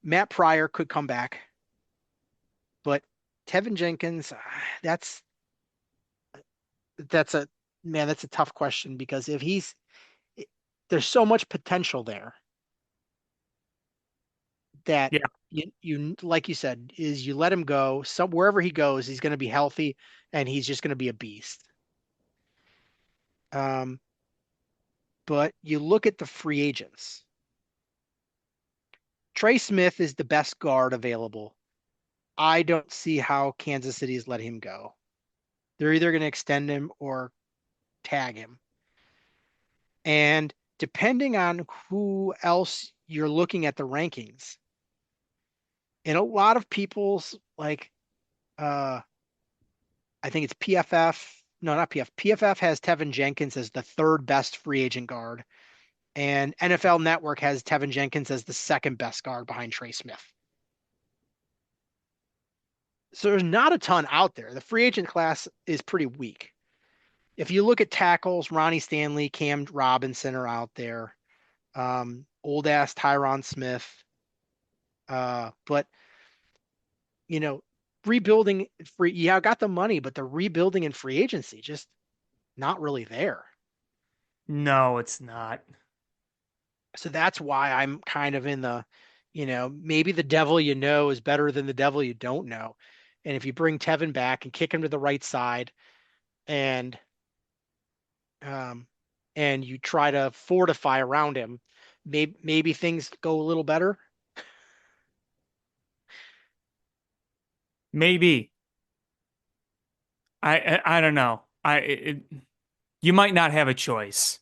Matt Pryor could come back, but Tevin Jenkins, that's that's a man, that's a tough question because if there's so much potential there that Yeah. you like you said is you let him go. Some wherever he goes, he's going to be healthy and he's just going to be a beast. Um, but you look at the free agents. Trey Smith is the best guard available. I don't see how Kansas City is letting him go. They're either going to extend him or tag him. And depending on who else you're looking at the rankings, in a lot of people's like uh I think it's PFF. No, not PF. PFF has Tevin Jenkins as the third best free agent guard, and NFL Network has Tevin Jenkins as the second best guard behind Trey Smith. So there's not a ton out there. The free agent class is pretty weak. If you look at tackles, Ronnie Stanley, Cam Robinson are out there. Old ass Tyron Smith. But you know, rebuilding free, yeah, I got the money, but the rebuilding in free agency just not really there. No, it's not. So that's why I'm kind of in maybe the devil you know is better than the devil you don't know. And if you bring Tevin back and kick him to the right side and and you try to fortify around him, maybe things go a little better. Maybe. I don't know. You might not have a choice.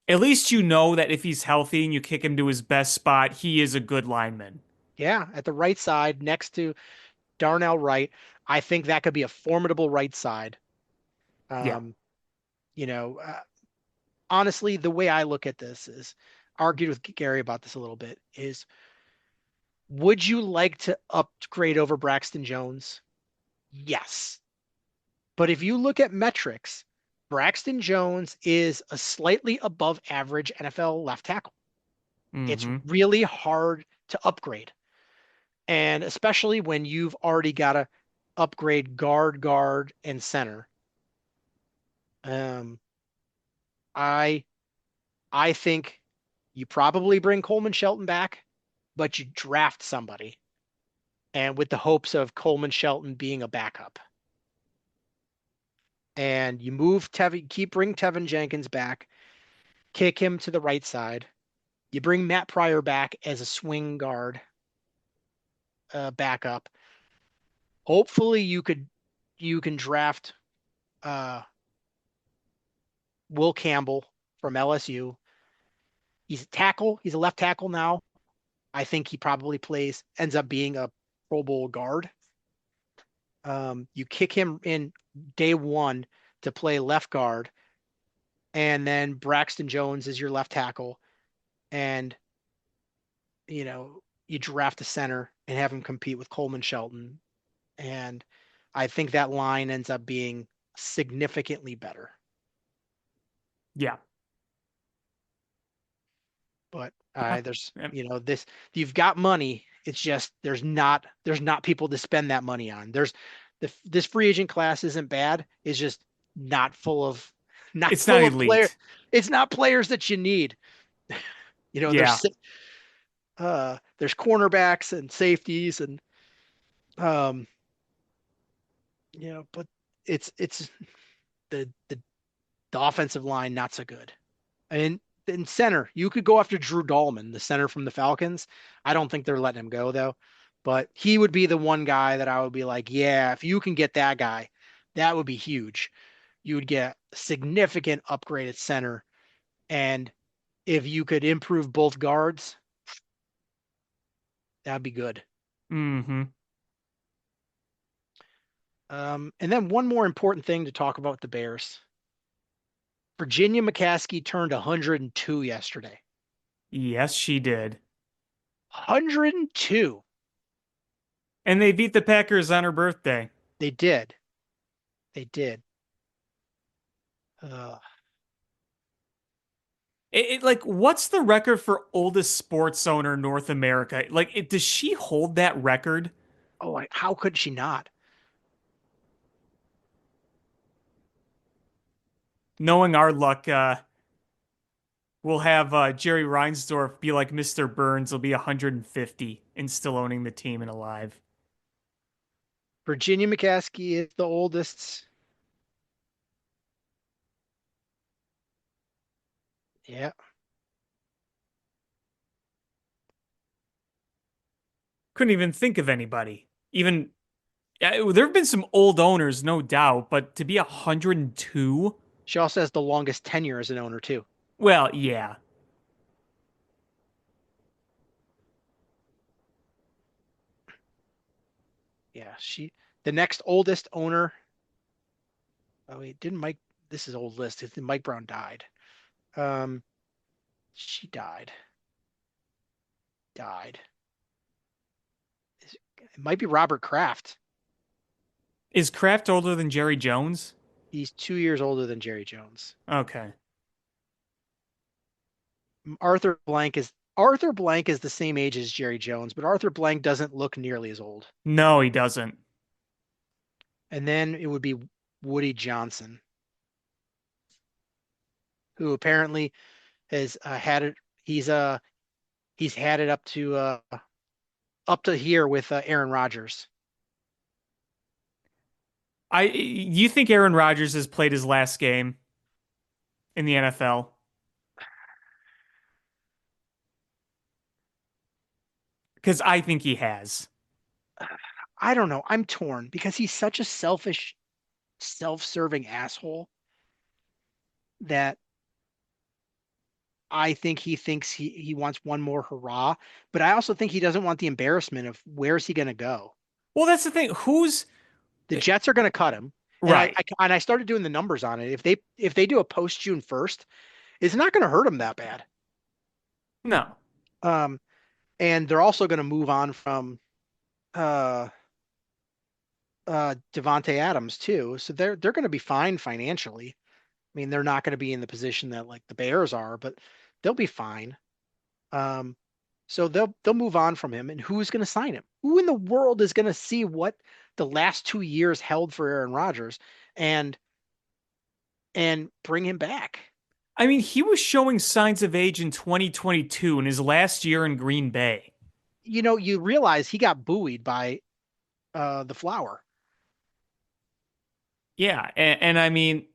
At least you know that if he's healthy and you kick him to his best spot, he is a good lineman. Yeah, at the right side next to Darnell Wright, I think that could be a formidable right side. Yeah. Um, you know, honestly, the way I look at this is argued with Gary about this a little bit is would you like to upgrade over Braxton Jones? Yes. But if you look at metrics, Braxton Jones is a slightly above average NFL left tackle. It's Hmm. really hard to upgrade. And especially when you've already got to upgrade guard, and center. Um, I I think you probably bring Coleman Shelton back, but you draft somebody and with the hopes of Coleman Shelton being a backup. And you move Tevin, bring Tevin Jenkins back, kick him to the right side. You bring Matt Pryor back as a swing guard backup. Hopefully you can draft uh, Will Campbell from LSU. He's a tackle. He's a left tackle now. I think he probably ends up being a Pro Bowl guard. You kick him in day one to play left guard, and then Braxton Jones is your left tackle, and you draft a center and have him compete with Coleman Shelton, and I think that line ends up being significantly better. Yeah. But Huh. there's Yeah. this you've got money. It's just there's not people to spend that money on. This free agent class isn't bad. It's just not full of not It's not full of player. elite. It's not players that you need. You know, Yeah. there's cornerbacks and safeties and um but it's the offensive line not so good. And in center, you could go after Drew Dahlman, the center from the Falcons. I don't think they're letting him go though, but he would be the one guy that I would be like, yeah, if you can get that guy, that would be huge. You would get a significant upgrade at center, and if you could improve both guards, that'd be good. Hmm. And then one more important thing to talk about the Bears. Virginia McCaskey turned 102 yesterday. Yes, she did. 102. And they beat the Packers on her birthday. They did. They did. Uh, Like, what's the record for oldest sports owner in North America? Like, does she hold that record? how could she not? Knowing our luck, we'll have Jerry Reinsdorf be like Mr. Burns. Will be 150 and still owning the team and alive. Virginia McCaskey is the oldest. Yeah. Couldn't even think of anybody. Even there have been some old owners, no doubt, but to be 102, She also has the longest tenure as an owner, too. well, yeah. Yeah. The next oldest owner. Oh, wait, this is old list. Mike Brown died. Um, she died. It might be Robert Kraft. Is Kraft older than Jerry Jones? He's 2 years older than Jerry Jones. Okay. Arthur Blank is the same age as Jerry Jones, but Arthur Blank doesn't look nearly as old. No, he doesn't. And then it would be Woody Johnson, who apparently has had it. He's had it up to here with Aaron Rodgers. You think Aaron Rodgers has played his last game? in the NFL? Because I think he has. I don't know. I'm torn because he's such a selfish, self-serving asshole that I think he thinks he wants one more hurrah, but I also think he doesn't want the embarrassment of where's he going to go. Well, that's the thing. Who's The Jets are going to cut him, and right? I started doing the numbers on it. If they do a post June 1st, it's not going to hurt him that bad. No. Um, and they're also going to move on from uh Devonte Adams too, so they're going to be fine financially. I mean, they're not going to be in the position that like the Bears are, but they'll be fine. Um, so they'll move on from him. And who's going to sign him? Who in the world is going to see what the last 2 years held for Aaron Rodgers and bring him back? I mean, he was showing signs of age in 2022 in his last year in Green Bay. You realize he got buoyed by the flower. Yeah, and I mean,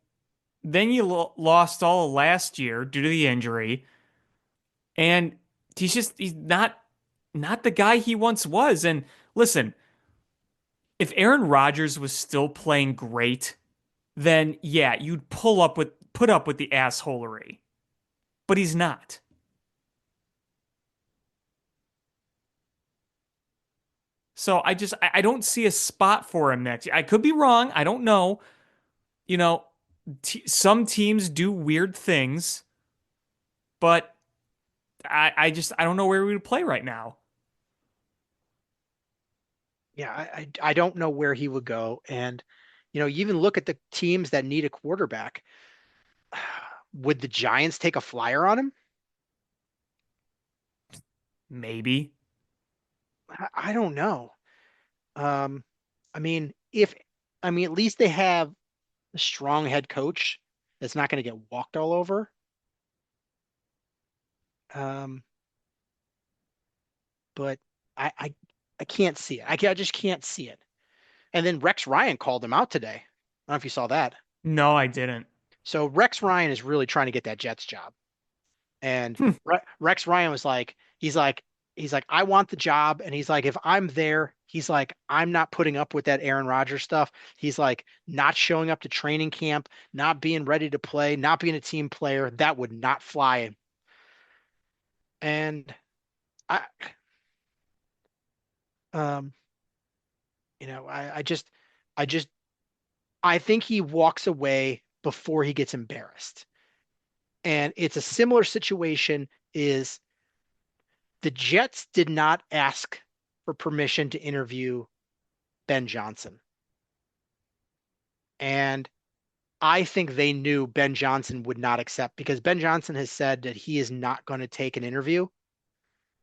then you lost all of last year due to the injury, and he's not the guy he once was. And listen, if Aaron Rodgers was still playing great, then yeah, you'd put up with the assholery. But he's not. So I don't see a spot for him next year. I could be wrong. I don't know. You know, some teams do weird things, but I don't know where we would play right now. Yeah, I don't know where he would go. And you even look at the teams that need a quarterback. Would the Giants take a flyer on him? Maybe. I don't know. Um, I mean, if I mean, at least they have a strong head coach that's not going to get walked all over. Um, but I can't see it. I just can't see it. And then Rex Ryan called him out today. I don't know if you saw that. No, I didn't. So Rex Ryan is really trying to get that Jets job. And Hmm. Rex Ryan was like, he's like, I want the job. And he's like, if I'm there, he's like, I'm not putting up with that Aaron Rodgers stuff. He's like, not showing up to training camp, not being ready to play, not being a team player. That would not fly. And I, um, I just, I think he walks away before he gets embarrassed. And it's a similar situation is the Jets did not ask for permission to interview Ben Johnson. And I think they knew Ben Johnson would not accept because Ben Johnson has said that he is not going to take an interview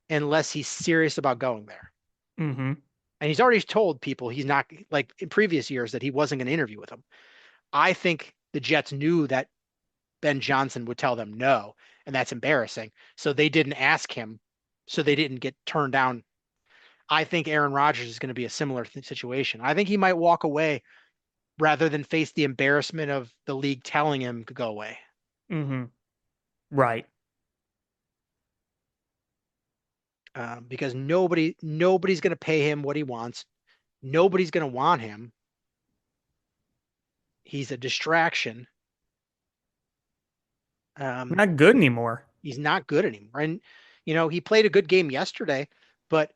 unless he's serious about going there. Mm-hmm. And he's already told people he's not like in previous years that he wasn't going to interview with them. I think the Jets knew that Ben Johnson would tell them no, and that's embarrassing. So they didn't ask him. So they didn't get turned down. I think Aaron Rodgers is going to be a similar situation. I think he might walk away rather than face the embarrassment of the league telling him to go away. Mm-hmm. Right. Because nobody's going to pay him what he wants. Nobody's going to want him. He's a distraction. Not good anymore. He's not good anymore. And he played a good game yesterday, but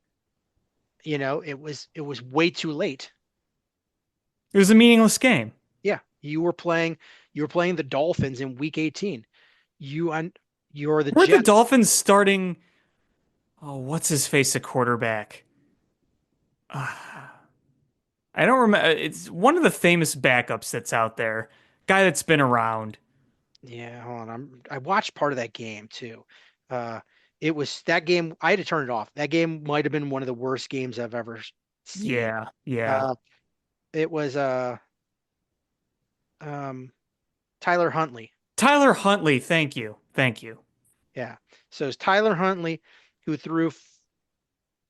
it was way too late. It was a meaningless game. Yeah, you were playing the Dolphins in week 18. You're the Were the Jets. Dolphins starting? Oh, what's his face at quarterback? I don't remember. It's one of the famous backups that's out there. Guy that's been around. Yeah, hold on. I watched part of that game too. Uh, it was that game. I had to turn it off. That game might have been one of the worst games I've ever seen. Yeah, yeah. Uh, it was um, Tyler Huntley. Tyler Huntley, thank you. Thank you. Yeah. So it's Tyler Huntley who threw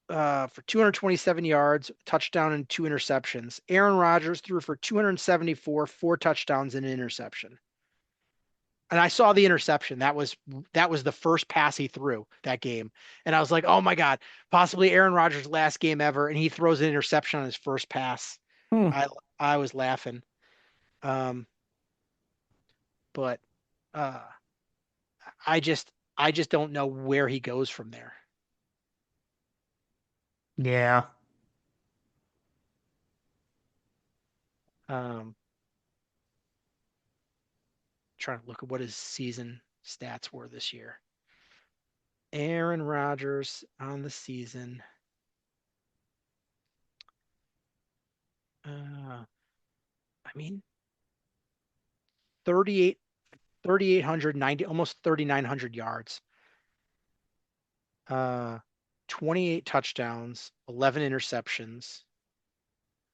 for 227 yards, touchdown and two interceptions. Aaron Rodgers threw for 274, four touchdowns and an interception. And I saw the interception. That was the first pass he threw that game. And I was like, oh my God, possibly Aaron Rodgers' last game ever. And he throws an interception on his first pass. Hmm. I I was laughing. Um, but uh I just don't know where he goes from there. Yeah. Um, trying to look at what his season stats were this year. Aaron Rodgers on the season. I mean, 38, 3,890, almost 3,900 yards. Uh, 28 touchdowns, 11 interceptions.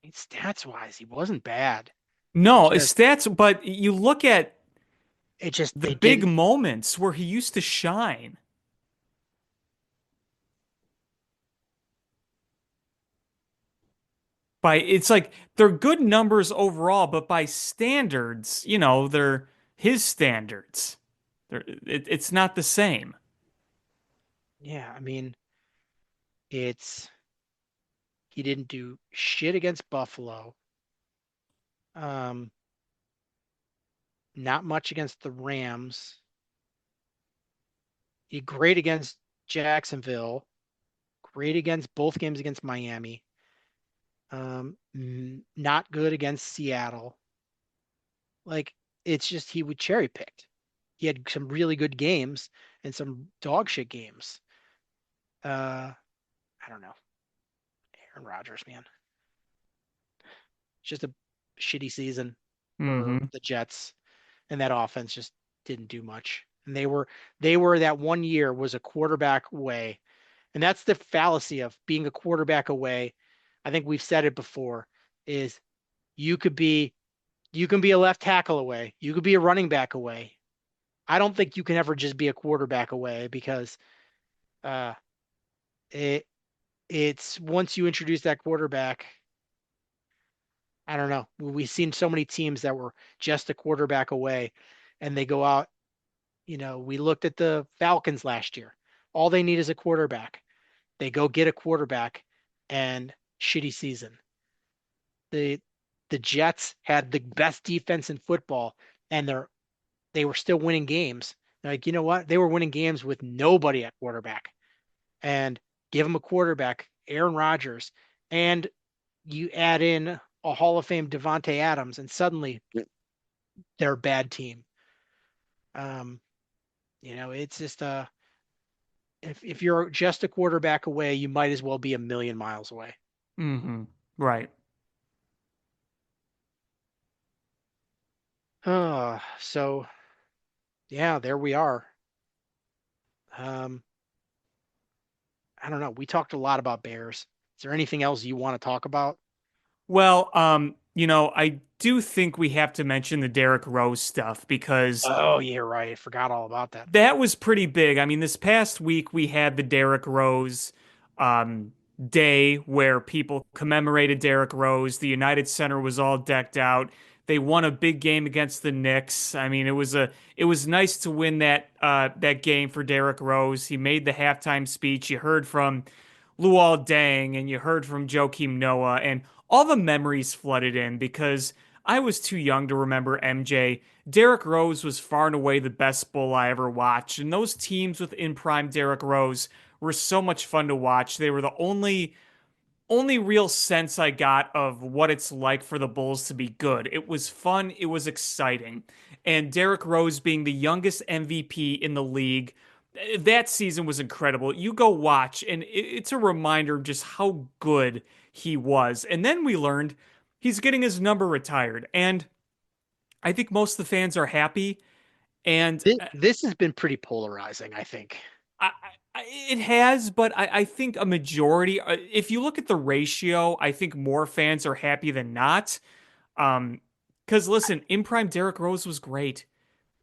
I mean, stats wise, he wasn't bad. It No, his just, stats, but you look at it just, the they big didn't. moments where he used to shine. By it's like they're good numbers overall, but by standards, they're his standards. It's not the same. Yeah, I mean, it's he didn't do shit against Buffalo. Um, not much against the Rams. He great against Jacksonville. Great against both games against Miami. Not good against Seattle. Like it's just he would cherry picked. He had some really good games and some dog shit games. I don't know. Aaron Rodgers, man. It's just a shitty season for Hmm. the Jets, and that offense just didn't do much. And they were that one year was a quarterback away. And that's the fallacy of being a quarterback away. I think we've said it before, is you could be you can be a left tackle away. You could be a running back away. I don't think you can ever just be a quarterback away because uh it it's once you introduce that quarterback, I don't know. We've seen so many teams that were just a quarterback away and they go out, we looked at the Falcons last year. All they need is a quarterback. They go get a quarterback and shitty season. The the Jets had the best defense in football and they were still winning games. Like, you know what? They were winning games with nobody at quarterback. And give them a quarterback, Aaron Rodgers, and you add in a Hall of Fame Devontae Adams, and suddenly they're a bad team. Um, it's just if you're just a quarterback away, you might as well be a million miles away. Hmm. Right. So yeah, there we are. Um, I don't know. We talked a lot about Bears. Is there anything else you want to talk about? Well, I do think we have to mention the Derrick Rose stuff because Oh, yeah, right. I forgot all about that. that was pretty big. I mean, this past week we had the Derrick Rose um, day where people commemorated Derrick Rose. The United Center was all decked out. They won a big game against the Knicks. I mean, it was nice to win that game for Derrick Rose. He made the halftime speech. You heard from Luol Deng and you heard from Joakim Noah, and all the memories flooded in because I was too young to remember MJ. Derrick Rose was far and away the best bull I ever watched, and those teams with in prime Derrick Rose were so much fun to watch. They were the only real sense I got of what it's like for the Bulls to be good. It was fun, it was exciting. And Derrick Rose being the youngest MVP in the league, that season was incredible. You go watch, and it's a reminder of just how good he was. And then we learned he's getting his number retired. And I think most of the fans are happy. And This has been pretty polarizing, I think. I, it has, but I think a majority, if you look at the ratio, I think more fans are happy than not. Um, because listen, in prime, Derrick Rose was great,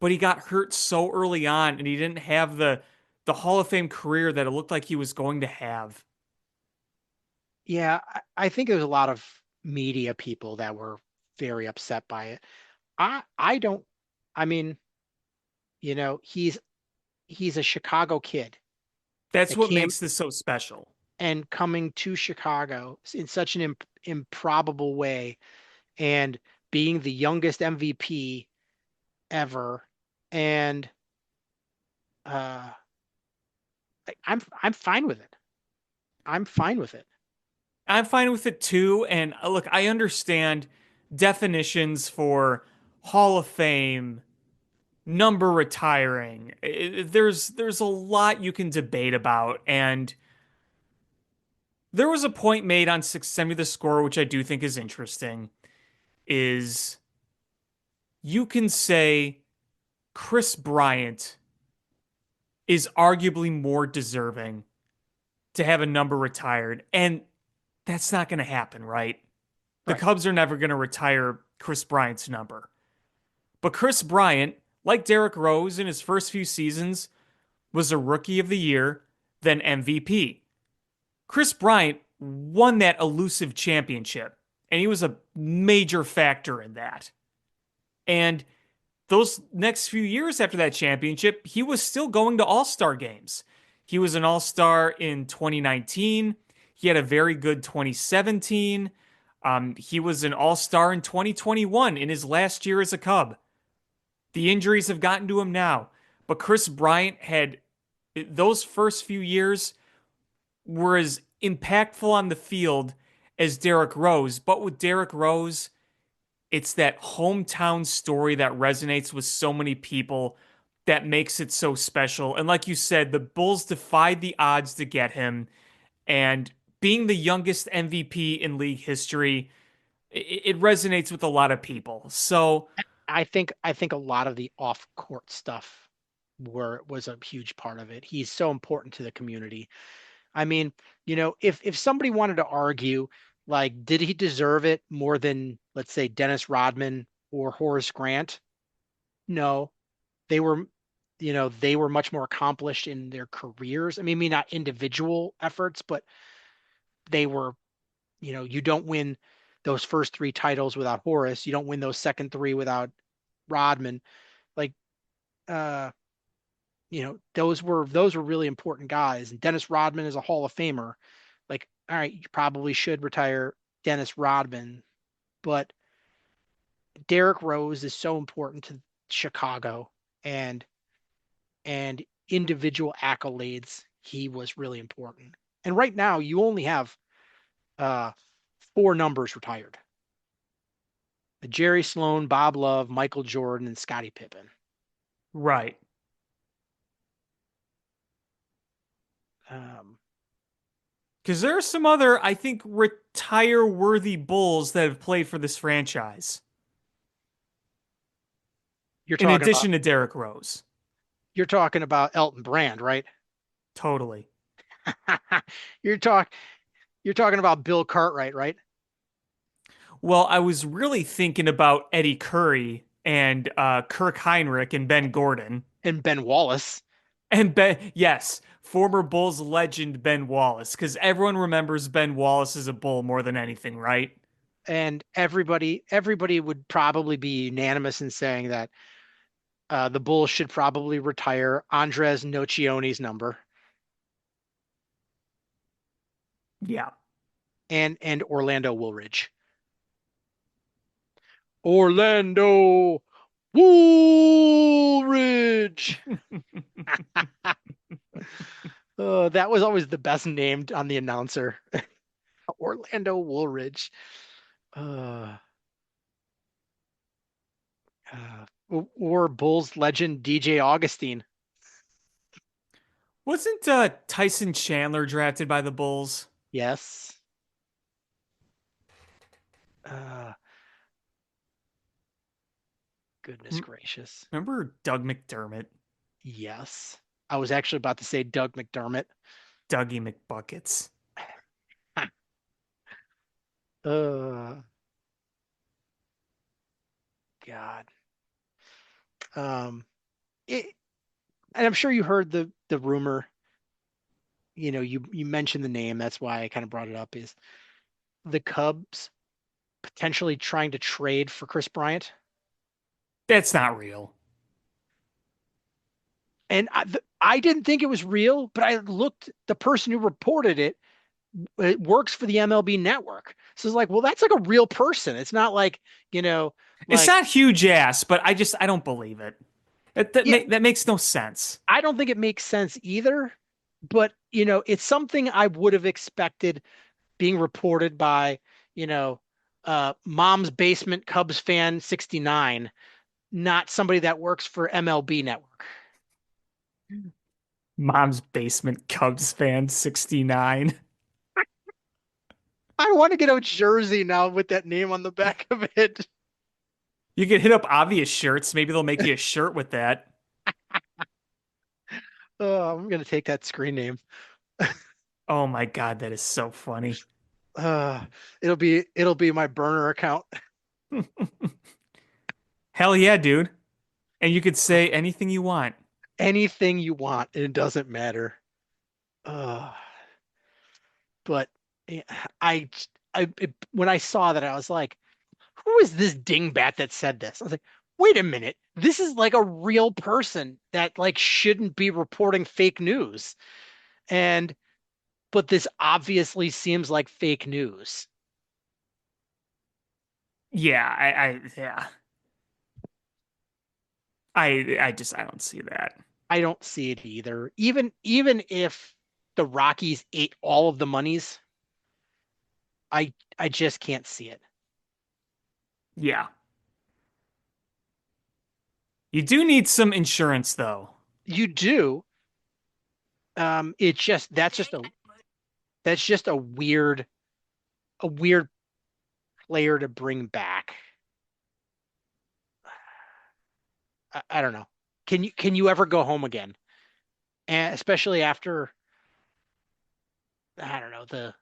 but he got hurt so early on, and he didn't have the Hall of Fame career that it looked like he was going to have. Yeah, I think there's a lot of media people that were very upset by it. I don't, I mean, He's a Chicago kid That's that what came makes this so special. and coming to Chicago in such an improbable way and being the youngest MVP ever. And uh, I'm fine with it. I'm fine with it. I'm fine with it too. And look, I understand definitions for Hall of Fame, number retiring. There's a lot you can debate about, and there was a point made on Send Me the Score, which I do think is interesting. Is you can say Chris Bryant is arguably more deserving to have a number retired, and that's not going to happen, right? The Right. Cubs are never going to retire Chris Bryant's number. But Chris Bryant, like Derrick Rose in his first few seasons, was a rookie of the year, then MVP. Chris Bryant won that elusive championship, and he was a major factor in that. And those next few years after that championship, he was still going to All-Star games. He was an All-Star in 2019. He had a very good 2017. He was an All-Star in 2021 in his last year as a Cub. The injuries have gotten to him now, but Chris Bryant had those first few years were as impactful on the field as Derrick Rose. But with Derrick Rose, it's that hometown story that resonates with so many people that makes it so special. And like you said, the Bulls defied the odds to get him. And being the youngest MVP in league history, it resonates with a lot of people. So, I think a lot of the off court stuff was a huge part of it. He's so important to the community. I mean, if somebody wanted to argue, like, did he deserve it more than, let's say, Dennis Rodman or Horace Grant? No, they were, they were much more accomplished in their careers. I mean, maybe not individual efforts, but they were, you don't win those first three titles without Horace. You don't win those second three without Rodman. Like, uh, those were really important guys. And Dennis Rodman is a Hall of Famer. Like, all right, you probably should retire Dennis Rodman, but Derrick Rose is so important to Chicago and and individual accolades. He was really important. And right now, you only have uh, four numbers retired: Jerry Sloan, Bob Love, Michael Jordan, and Scottie Pippen. right. Um, Because there are some other, I think, retire worthy Bulls that have played for this franchise, you're in talking about addition to Derrick Rose. you're talking about Elton Brand, right? Totally. you're talk you're talking about Bill Cartwright, right? Well, I was really thinking about Eddie Curry and Kirk Heinrich and Ben Gordon. And Ben Wallace. And Ben, yes, former Bulls legend Ben Wallace, because everyone remembers Ben Wallace as a Bull more than anything, right? And everybody would probably be unanimous in saying that the Bulls should probably retire Andres Nocione's number Yeah. and Orlando Woolridge. Orlando Woolridge. That was always the best named on the announcer. Orlando Woolridge. Uh, or Bulls legend DJ Augustine. Wasn't Tyson Chandler drafted by the Bulls? Yes. Uh, goodness M- gracious. Remember Doug McDermott? Yes. I was actually about to say Doug McDermott. Dougie McBuckets. Uh, God. Um, it, and I'm sure you heard the rumor. You mentioned the name. That's why I kind of brought it up. Is the Cubs potentially trying to trade for Chris Bryant? That's not real. And I didn't think it was real, but I looked, the person who reported it works for the MLB network. So it's like, well, that's like a real person. It's not like, you know, It's like, not huge ass, but I don't believe it. yeah, That makes no sense. I don't think it makes sense either. But, it's something I would have expected being reported by, you know, mom's basement Cubs fan 69, not somebody that works for MLB network. Mom's basement Cubs fan 69. I want to get a jersey now with that name on the back of it. You could hit up obvious shirts. Maybe they'll make you a shirt with that. Oh, I'm gonna take that screen name. Oh my God, that is so funny. Uh, it'll be my burner account. Hell yeah, dude. And you could say anything you want. Anything you want, and it doesn't matter. Uh, but eh, I, when I saw that, I was like, who is this dingbat that said this? I was like, wait a minute, this is like a real person that like shouldn't be reporting fake news. And but this obviously seems like fake news. Yeah, yeah. I don't see that. I don't see it either. Even if the Rockies ate all of the monies, I just can't see it. Yeah. You do need some insurance though. You do. It's just that's just a weird player to bring back. I don't know. Can you ever go home again? And especially after I don't know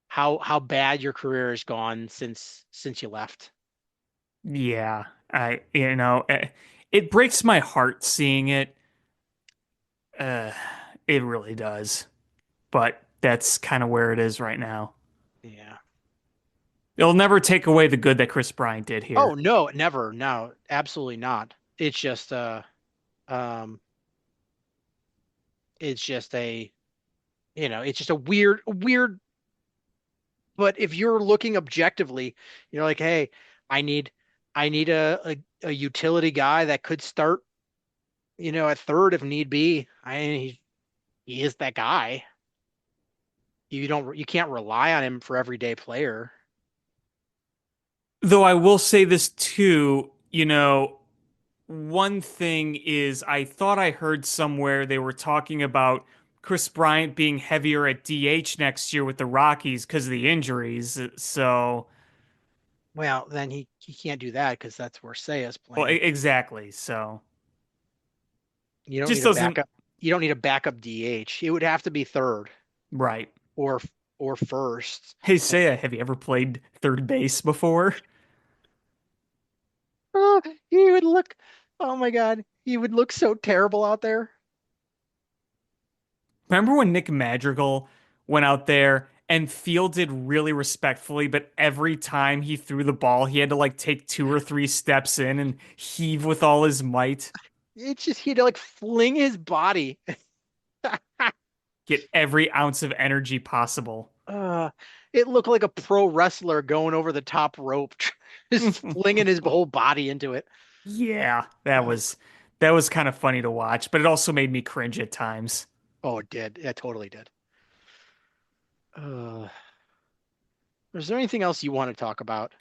how bad your career has gone since you left. Yeah. It breaks my heart seeing it. Uh, it really does. But that's kind of where it is right now. Yeah. It'll never take away the good that Chris Bryant did Oh here. no, never. No, absolutely not. Um it's just it's just a weird, but if you're looking objectively, you're like, hey, I need I need a utility guy that could start, at third if need be. He is that guy. You can't rely on him for everyday player. Though I will say this too, one thing is I thought I heard somewhere they were talking about Chris Bryant being heavier at DH next year with the Rockies because of the injuries. So, Well, then he can't do that because that's where Seiya's well, playing. exactly. So, You don't need just a doesn't backup. You don't need a backup DH. It would have to be third right. or or first. Hey, Seiya, have you ever played third base before? Oh, he would look. Oh my God, he would look so terrible out there. Remember when Nick Madrigal went out there and fielded really respectfully, but every time he threw the ball, he had to like take 2 or 3 steps in and heave with all his might, It's just he'd like fling his body. get every ounce of energy possible. Uh, it looked like a pro wrestler going over the top rope, just flinging his whole body into it. Yeah, Uh, that was kind of funny to watch, but it also made me cringe at times. oh, it did. It totally did. Uh, is there anything else you want to talk about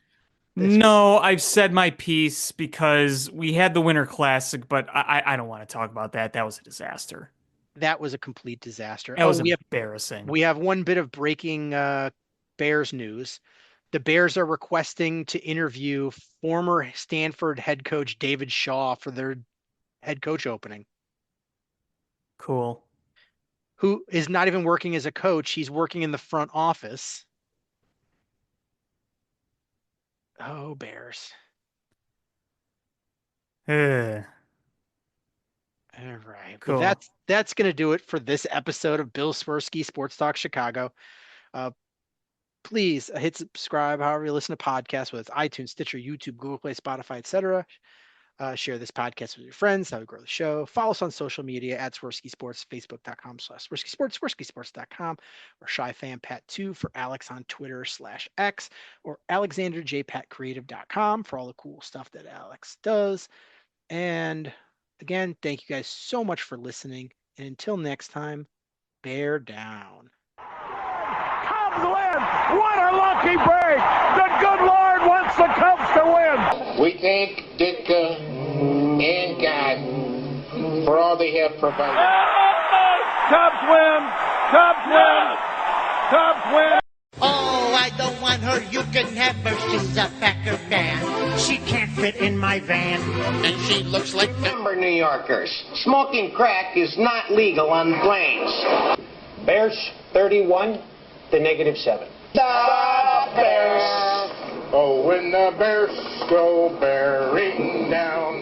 this week? No, I've said my piece because we had the Winter Classic, but I don't want to talk about that. That was a disaster. That was a complete disaster. That Oh, was we embarrassing. have one bit of breaking Bears news. The Bears are requesting to interview former Stanford head coach David Shaw for their head coach opening, Cool. who is not even working as a coach. He's working in the front office. Oh, Bears. Ugh, All right. Well, cool. that's going to do it for this episode of Bill Swerski Sports Talk Chicago. Uh, please hit subscribe however you listen to podcasts, whether it's iTunes, Stitcher, YouTube, Google Play, Spotify, etc. Share this podcast with your friends. That would grow the show. Follow us on social media at Swerski Sports, Facebook.com/Swerski Sports, SwerskiSports.com, or ShyFanPat2 for Alex on Twitter /X, or AlexanderJPatCreative.com for all the cool stuff that Alex does. And again, thank you guys so much for listening. And until next time, bear down. Cubs win! What a lucky break! The good Lord wants the Cubs to win! We thank Ditka and God for all they have provided. Cubs win! Cubs win! Cubs win! Oh, I don't want her. You can have her. She's a Packer fan. She can't fit in my van. And she looks like Denver New Yorkers. Smoking crack is not legal on planes. Bears 31 to -7. The Bears. Oh, when the Bears go bearing down